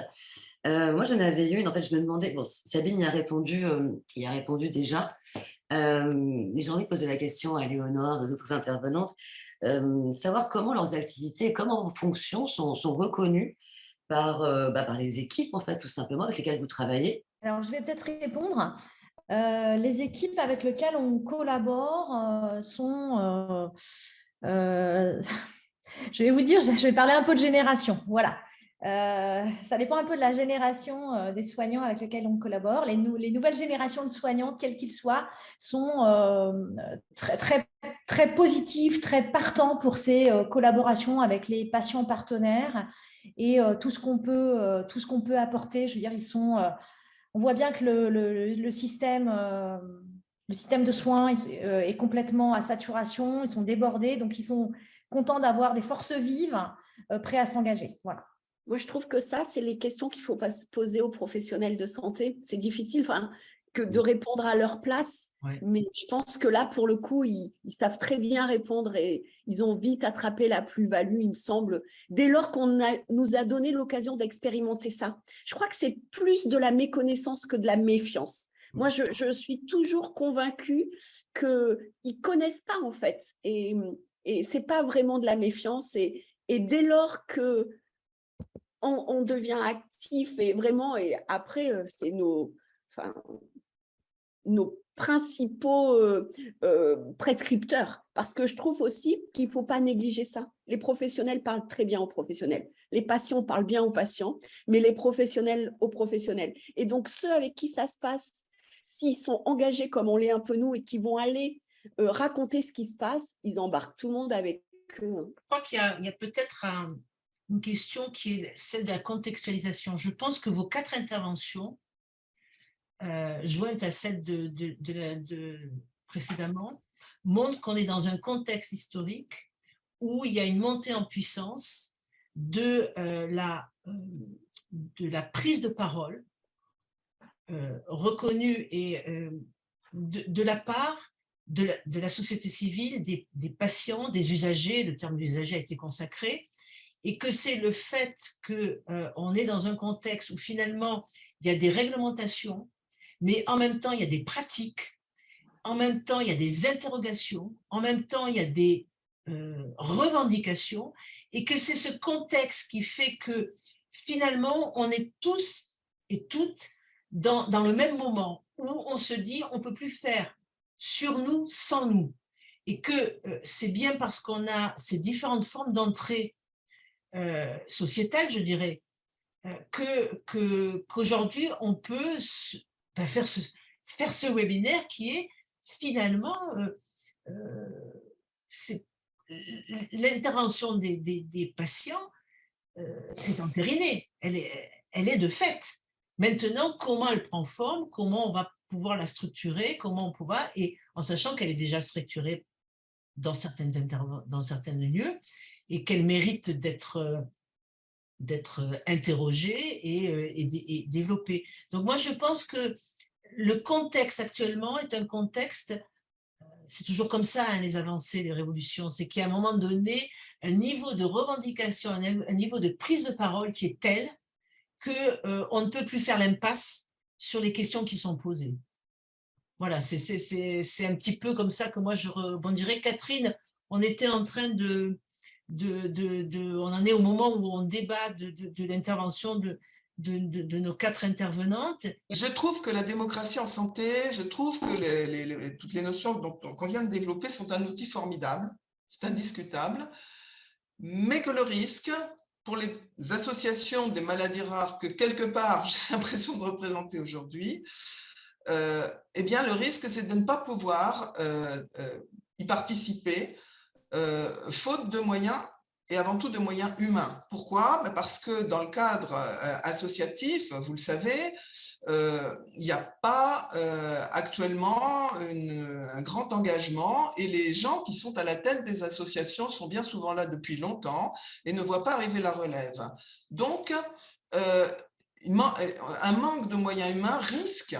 Moi, j'en avais une. En fait, je me demandais. Bon, Sabine y a répondu déjà. Mais j'ai envie de poser la question à Léonore et aux autres intervenantes, savoir comment leurs activités, comment en fonction sont reconnues par les équipes, en fait, tout simplement, avec lesquelles vous travaillez. Alors, je vais peut-être répondre. Les équipes avec lesquelles on collabore sont... je vais vous dire, je vais parler un peu de génération. Voilà. Ça dépend un peu de la génération des soignants avec lesquels on collabore. Les nouvelles générations de soignants, quels qu'ils soient, sont très, très, très positifs, très partants pour ces collaborations avec les patients partenaires et tout ce qu'on peut apporter. Je veux dire, on voit bien que le système de soins est complètement à saturation, ils sont débordés, donc ils sont contents d'avoir des forces vives prêts à s'engager. Voilà. Moi, je trouve que ça, c'est les questions qu'il ne faut pas se poser aux professionnels de santé. C'est difficile que de répondre à leur place. Ouais. Mais je pense que là, pour le coup, ils savent très bien répondre et ils ont vite attrapé la plus-value, il me semble, dès lors qu'on nous a donné l'occasion d'expérimenter ça. Je crois que c'est plus de la méconnaissance que de la méfiance. Moi, je suis toujours convaincue qu'ils ne connaissent pas, en fait. Et ce n'est pas vraiment de la méfiance. Et dès lors que on devient actif et vraiment, et après, c'est nos principaux prescripteurs, parce que je trouve aussi qu'il ne faut pas négliger ça. Les professionnels parlent très bien aux professionnels, les patients parlent bien aux patients, mais les professionnels aux professionnels. Et donc, ceux avec qui ça se passe, s'ils sont engagés comme on l'est un peu nous et qui vont aller raconter ce qui se passe, ils embarquent tout le monde avec eux. Je crois qu'il y a peut-être une question qui est celle de la contextualisation. Je pense que vos 4 interventions, jointes à celle précédemment, montrent qu'on est dans un contexte historique où il y a une montée en puissance de la prise de parole reconnue et de la part de la société civile, des patients, des usagers, le terme d'usager a été consacré, et que c'est le fait qu'on est dans un contexte où finalement il y a des réglementations, mais en même temps il y a des pratiques, en même temps il y a des interrogations, en même temps il y a des revendications, et que c'est ce contexte qui fait que finalement on est tous et toutes dans le même moment où on se dit on ne peut plus faire sur nous sans nous, et que c'est bien parce qu'on a ces différentes formes d'entrée sociétale, je dirais, qu'aujourd'hui on peut faire ce webinaire qui est finalement l'intervention des patients, c'est entériné, elle est de fait. Maintenant, comment elle prend forme, comment on va pouvoir la structurer, comment on pourra, et en sachant qu'elle est déjà structurée dans certains lieux et qu'elle mérite d'être interrogée et développée. Donc moi, je pense que le contexte actuellement est un contexte, c'est toujours comme ça, hein, les avancées, les révolutions, c'est qu'à un moment donné, un niveau de revendication, un niveau de prise de parole qui est tel qu'on ne peut plus faire l'impasse sur les questions qui sont posées. Voilà, c'est un petit peu comme ça que moi je rebondirais. Catherine, on était en train on en est au moment où on débat de l'intervention de nos 4 intervenantes. Je trouve que la démocratie en santé, je trouve que toutes les notions qu'on vient de développer sont un outil formidable, c'est indiscutable, mais que le risque pour les associations des maladies rares que quelque part j'ai l'impression de représenter aujourd'hui, eh bien le risque c'est de ne pas pouvoir y participer faute de moyens, et avant tout de moyens humains. Pourquoi ? Parce que dans le cadre associatif, vous le savez, il n'y a pas actuellement un grand engagement, et les gens qui sont à la tête des associations sont bien souvent là depuis longtemps et ne voient pas arriver la relève. Donc, un manque de moyens humains risque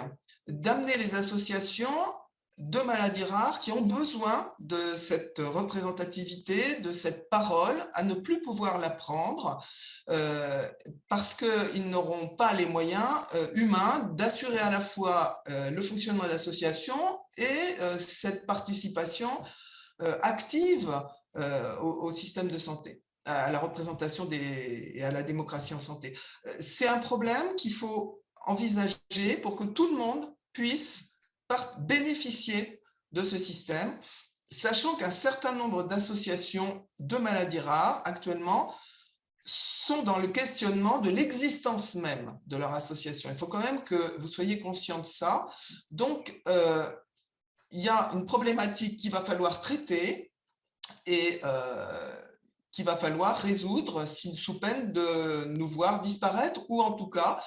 d'amener les associations de maladies rares qui ont besoin de cette représentativité, de cette parole, à ne plus pouvoir la prendre parce qu'ils n'auront pas les moyens humains d'assurer à la fois le fonctionnement de l'association et cette participation active au système de santé, à la représentation et à la démocratie en santé. C'est un problème qu'il faut envisager pour que tout le monde puisse bénéficier de ce système, sachant qu'un certain nombre d'associations de maladies rares actuellement sont dans le questionnement de l'existence même de leur association. Il faut quand même que vous soyez conscients de ça. Donc, il y a une problématique qu'il va falloir traiter et qu'il va falloir résoudre sous peine de nous voir disparaître, ou en tout cas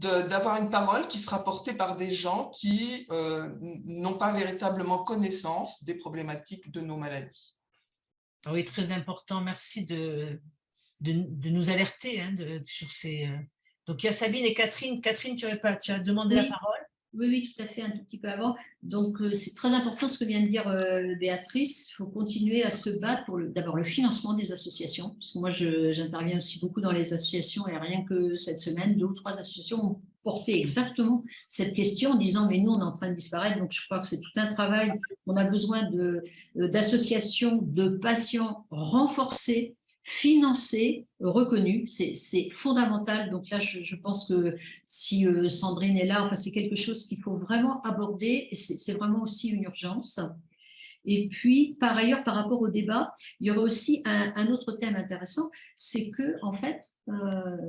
d'avoir une parole qui sera portée par des gens qui n'ont pas véritablement connaissance des problématiques de nos maladies. Oui, très important. Merci de nous alerter sur ces... Donc, il y a Sabine et Catherine. Catherine, tu as demandé la parole ? Oui, tout à fait, un tout petit peu avant. Donc, c'est très important ce que vient de dire Béatrice. Il faut continuer à se battre pour d'abord le financement des associations. Parce que moi, j'interviens aussi beaucoup dans les associations, et rien que cette semaine, 2 ou 3 associations ont porté exactement cette question en disant « mais nous, on est en train de disparaître ». Donc, je crois que c'est tout un travail. On a besoin d'associations de patients renforcées financé, reconnu. C'est fondamental. Donc là, je pense que si Sandrine est là, enfin, c'est quelque chose qu'il faut vraiment aborder et c'est vraiment aussi une urgence. Et puis, par ailleurs, par rapport au débat, il y aurait aussi un autre thème intéressant, c'est que, en fait,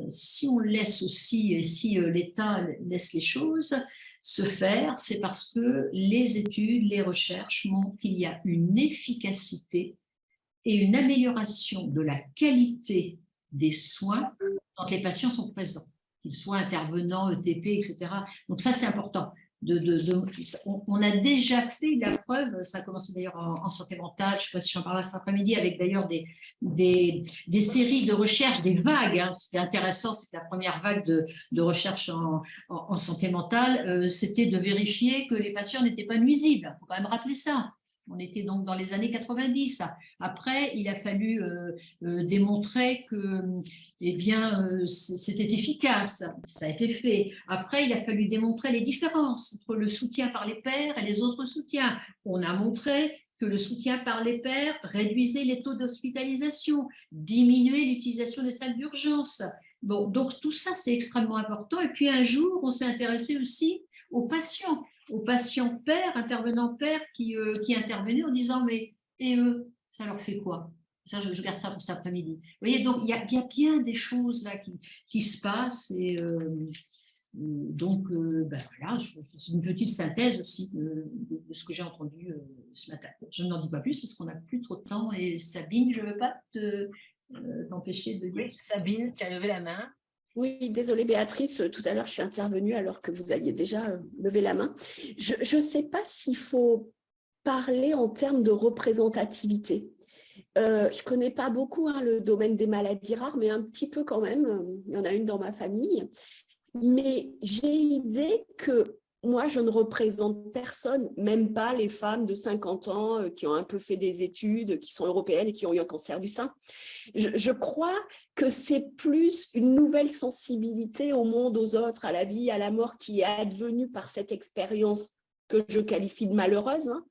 si on laisse aussi, et si l'État laisse les choses se faire, c'est parce que les études, les recherches montrent qu'il y a une efficacité et une amélioration de la qualité des soins quand les patients sont présents, qu'ils soient intervenants, ETP, etc. Donc ça, c'est important. On a déjà fait la preuve, ça a commencé d'ailleurs en santé mentale, je ne sais pas si j'en parle cet après-midi, avec d'ailleurs des séries de recherches, des vagues. Hein. Ce qui est intéressant, c'est que la première vague de recherche en santé mentale, c'était de vérifier que les patients n'étaient pas nuisibles. Il faut quand même rappeler ça. On était donc dans les années 90. Après, il a fallu démontrer que c'était efficace. Ça a été fait. Après, il a fallu démontrer les différences entre le soutien par les pairs et les autres soutiens. On a montré que le soutien par les pairs réduisait les taux d'hospitalisation, diminuait l'utilisation des salles d'urgence. Bon, donc tout ça, c'est extrêmement important. Et puis un jour, on s'est intéressé aussi aux patients pairs, intervenants pairs qui intervenaient en disant mais et eux, ça leur fait quoi? Ça, je garde ça pour cet après-midi. Vous voyez, donc il y a bien des choses là qui se passent et donc voilà, c'est une petite synthèse aussi de ce que j'ai entendu ce matin. Je n'en dis pas plus parce qu'on n'a plus trop de temps et Sabine, je ne veux pas t'empêcher de dire. Oui, Sabine, tu as levé la main. Oui, désolée Béatrice, tout à l'heure je suis intervenue alors que vous aviez déjà levé la main. Je ne sais pas s'il faut parler en termes de représentativité. Je ne connais pas beaucoup le domaine des maladies rares, mais un petit peu quand même. Il y en a une dans ma famille. Mais j'ai l'idée que moi, je ne représente personne, même pas les femmes de 50 ans qui ont un peu fait des études, qui sont européennes et qui ont eu un cancer du sein. Je crois que c'est plus une nouvelle sensibilité au monde, aux autres, à la vie, à la mort qui est advenue par cette expérience que je qualifie de malheureuse. Hein.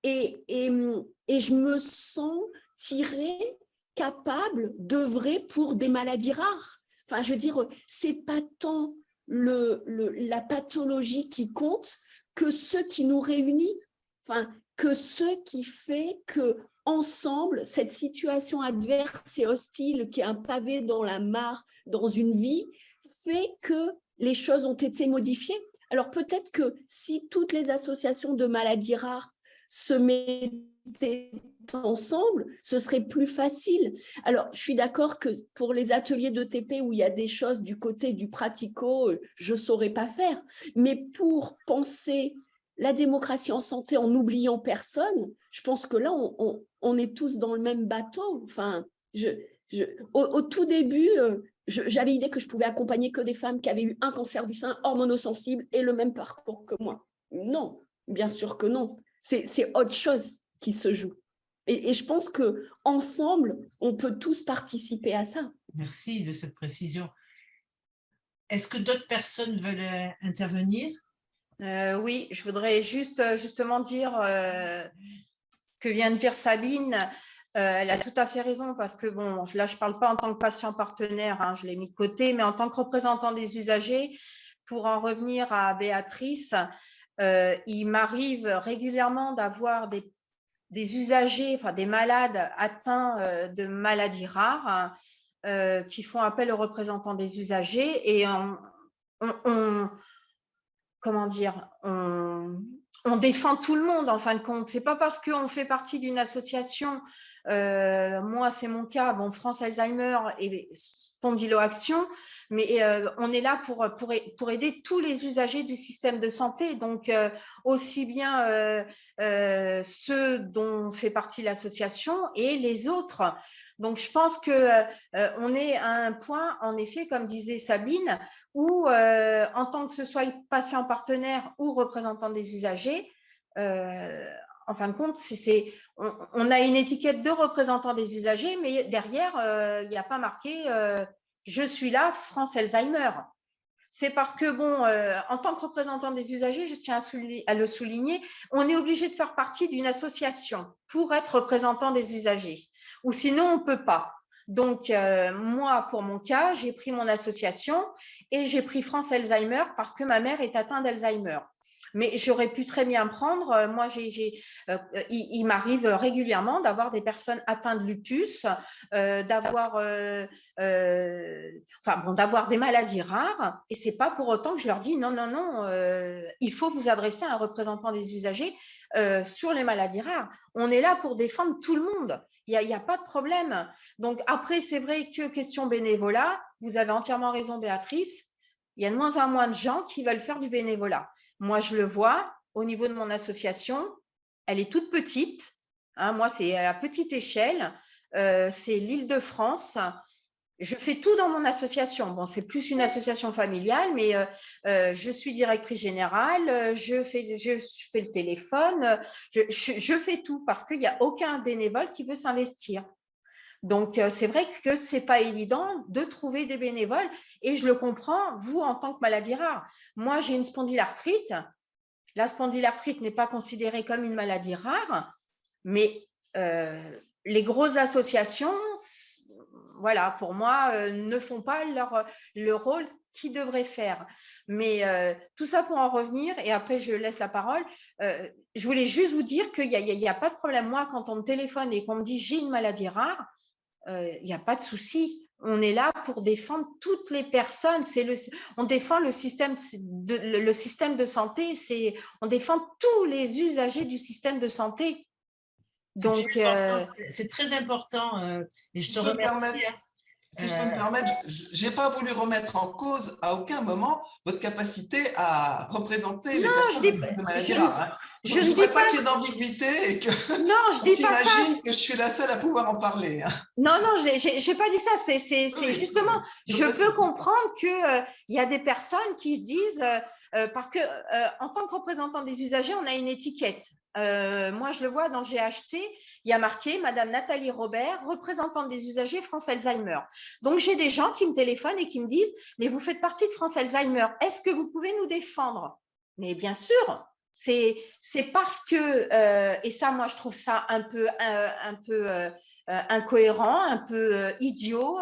Et je me sens tirée, capable d'œuvrer pour des maladies rares. Enfin, je veux dire, c'est pas tant la pathologie qui compte que ce qui nous réunit, enfin, que ce qui fait que ensemble, cette situation adverse et hostile qui est un pavé dans la mare, dans une vie, fait que les choses ont été modifiées. Alors peut-être que si toutes les associations de maladies rares se mettaient ensemble, ce serait plus facile. Alors, je suis d'accord que pour les ateliers d'ETP où il y a des choses du côté du pratico, je ne saurais pas faire. Mais pour penser la démocratie en santé en n'oubliant personne, je pense que là, on est tous dans le même bateau. Enfin, au tout début, j'avais l'idée que je pouvais accompagner que des femmes qui avaient eu un cancer du sein, hormonosensibles et le même parcours que moi. Non, bien sûr que non. C'est autre chose qui se joue. Et je pense qu'ensemble, on peut tous participer à ça. Merci de cette précision. Est-ce que d'autres personnes veulent intervenir? Oui, je voudrais justement dire ce que vient de dire Sabine. Elle a tout à fait raison parce que, bon, là, je ne parle pas en tant que patient partenaire, hein, je l'ai mis de côté, mais en tant que représentant des usagers, pour en revenir à Béatrice, il m'arrive régulièrement d'avoir des usagers, enfin des malades atteints de maladies rares qui font appel aux représentants des usagers et comment dire, on défend tout le monde en fin de compte. C'est pas parce qu'on fait partie d'une association, moi c'est mon cas, bon, France Alzheimer et Spondyloaction, mais on est là pour aider tous les usagers du système de santé, donc aussi bien ceux dont fait partie l'association et les autres. Donc, je pense qu'on est à un point, en effet, comme disait Sabine, où, en tant que ce soit patient partenaire ou représentant des usagers, en fin de compte, on a une étiquette de représentant des usagers, mais derrière, il n'y a pas marqué « Je suis là, France Alzheimer ». C'est parce que, bon, en tant que représentant des usagers, je tiens à le souligner, on est obligé de faire partie d'une association pour être représentant des usagers. Ou sinon, on ne peut pas. Donc, moi, pour mon cas, j'ai pris mon association et j'ai pris France Alzheimer parce que ma mère est atteinte d'Alzheimer. Mais j'aurais pu très bien prendre, moi, il m'arrive régulièrement d'avoir des personnes atteintes de lupus, d'avoir des maladies rares, et c'est pas pour autant que je leur dis non, non, non, il faut vous adresser à un représentant des usagers sur les maladies rares. On est là pour défendre tout le monde. Il n'y a pas de problème. Donc après, c'est vrai que question bénévolat, vous avez entièrement raison, Béatrice, il y a de moins en moins de gens qui veulent faire du bénévolat. Moi, je le vois au niveau de mon association, elle est toute petite. Hein, moi, c'est à petite échelle. C'est l'Île-de-France. Je fais tout dans mon association. Bon, c'est plus une association familiale, mais je suis directrice générale, je fais le téléphone, je fais tout parce qu'il n'y a aucun bénévole qui veut s'investir. Donc, c'est vrai que ce n'est pas évident de trouver des bénévoles et je le comprends, vous, en tant que maladie rare. Moi, j'ai une spondylarthrite. La spondylarthrite n'est pas considérée comme une maladie rare, mais les grosses associations, voilà, pour moi, ne font pas le rôle qu'ils devraient faire. Mais tout ça pour en revenir, et après je laisse la parole, je voulais juste vous dire qu'il n'y a pas de problème. Moi, quand on me téléphone et qu'on me dit j'ai une maladie rare, il n'y a pas de souci. On est là pour défendre toutes les personnes. On défend le système de santé. On défend tous les usagers du système de santé. Donc, c'est très important. Et je te peux me remercie. permettre, si je peux me permettre, je n'ai pas voulu remettre en cause à aucun moment votre capacité à représenter les personnes de maladie rare. Je ne voudrais pas qu'il y ait d'ambiguïté et que non, je dis pas ça. Que je suis la seule à pouvoir en parler. Hein. Non, non, j'ai pas dit ça. C'est justement, je peux comprendre qu'il y a des personnes qui se disent, parce que en tant que représentant des usagers, on a une étiquette. Moi, je le vois dans GHT, il y a marqué Madame Nathalie Robert, représentante des usagers France Alzheimer. Donc, j'ai des gens qui me téléphonent et qui me disent, mais vous faites partie de France Alzheimer, est-ce que vous pouvez nous défendre? Mais bien sûr, c'est parce que, et ça, moi, je trouve ça un peu incohérent, un peu idiot,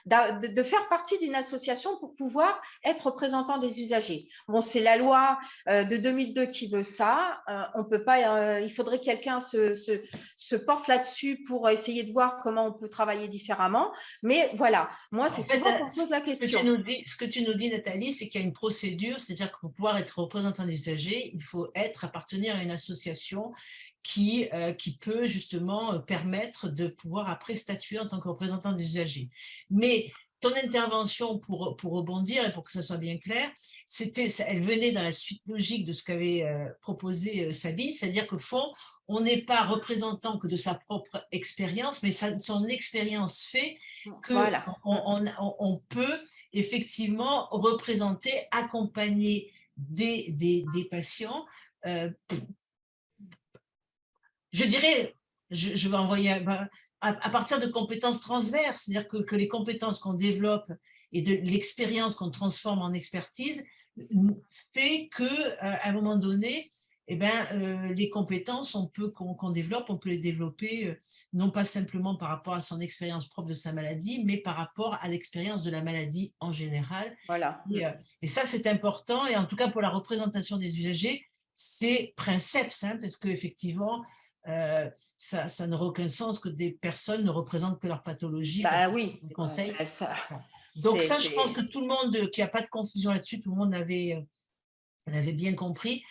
de faire partie d'une association pour pouvoir être représentant des usagers. Bon, c'est la loi de 2002 qui veut ça. On peut pas. Il faudrait que quelqu'un se porte là-dessus pour essayer de voir comment on peut travailler différemment. Mais voilà, moi, c'est souvent qu'on pose la question. Ce que tu nous dis, Nathalie, c'est qu'il y a une procédure, c'est-à-dire que pour pouvoir être représentant des usagers, il faut appartenir à une association qui peut justement permettre de pouvoir après statuer en tant que représentant des usagers. Mais ton intervention, pour rebondir et pour que ça soit bien clair, elle venait dans la suite logique de ce qu'avait proposé Sabine, c'est-à-dire qu'au fond, on n'est pas représentant que de sa propre expérience, mais son expérience fait qu'on voilà. on peut effectivement représenter, accompagner des patients. Je dirais, je vais envoyer à partir de compétences transverses, c'est-à-dire que les compétences qu'on développe et de l'expérience qu'on transforme en expertise fait qu'à un moment donné, les compétences qu'on développe, on peut les développer non pas simplement par rapport à son expérience propre de sa maladie, mais par rapport à l'expérience de la maladie en général. Voilà. Et ça, c'est important. Et en tout cas, pour la représentation des usagers, c'est princeps, hein, parce qu'effectivement, ça n'aurait aucun sens que des personnes ne représentent que leur pathologie. Bah oui. Conseil. Donc ça, je pense que tout le monde, qu'il n'y a pas de confusion là-dessus, tout le monde l'avait bien compris.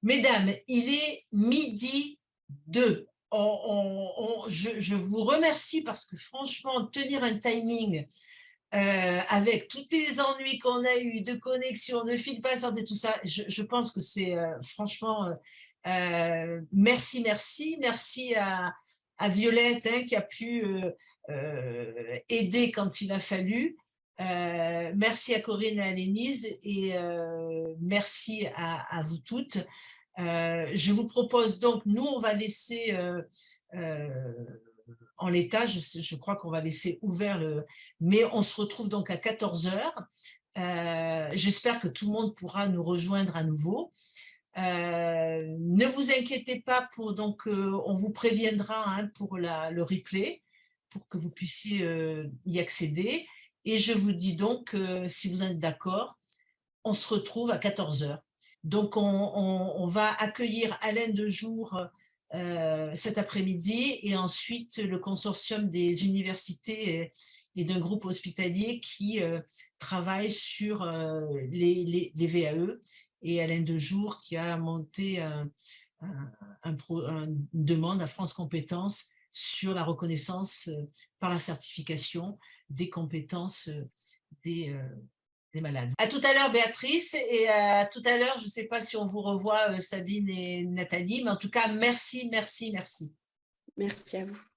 Mesdames, il est 12h02. Je vous remercie parce que franchement, tenir un timing avec tous les ennuis qu'on a eu de connexion, de fil passant et tout ça, je pense que c'est franchement merci à Violette qui a pu aider quand il a fallu. Merci à Corinne et à Lénise et merci à vous toutes. Je vous propose donc, nous on va laisser en l'état, je crois qu'on va laisser ouvert mais on se retrouve donc à 14h. J'espère que tout le monde pourra nous rejoindre à nouveau. Ne vous inquiétez pas, on vous préviendra pour le replay pour que vous puissiez y accéder. Et je vous dis donc, si vous êtes d'accord, on se retrouve à 14 h. Donc, on va accueillir Alain Dejour cet après-midi et ensuite le consortium des universités et d'un groupe hospitalier qui travaille sur les VAE, et Alain Dejour qui a monté une demande à France Compétences sur la reconnaissance par la certification des compétences des malades. À tout à l'heure, Béatrice, et à tout à l'heure, je ne sais pas si on vous revoit, Sabine et Nathalie, mais en tout cas, merci, merci, merci. Merci à vous.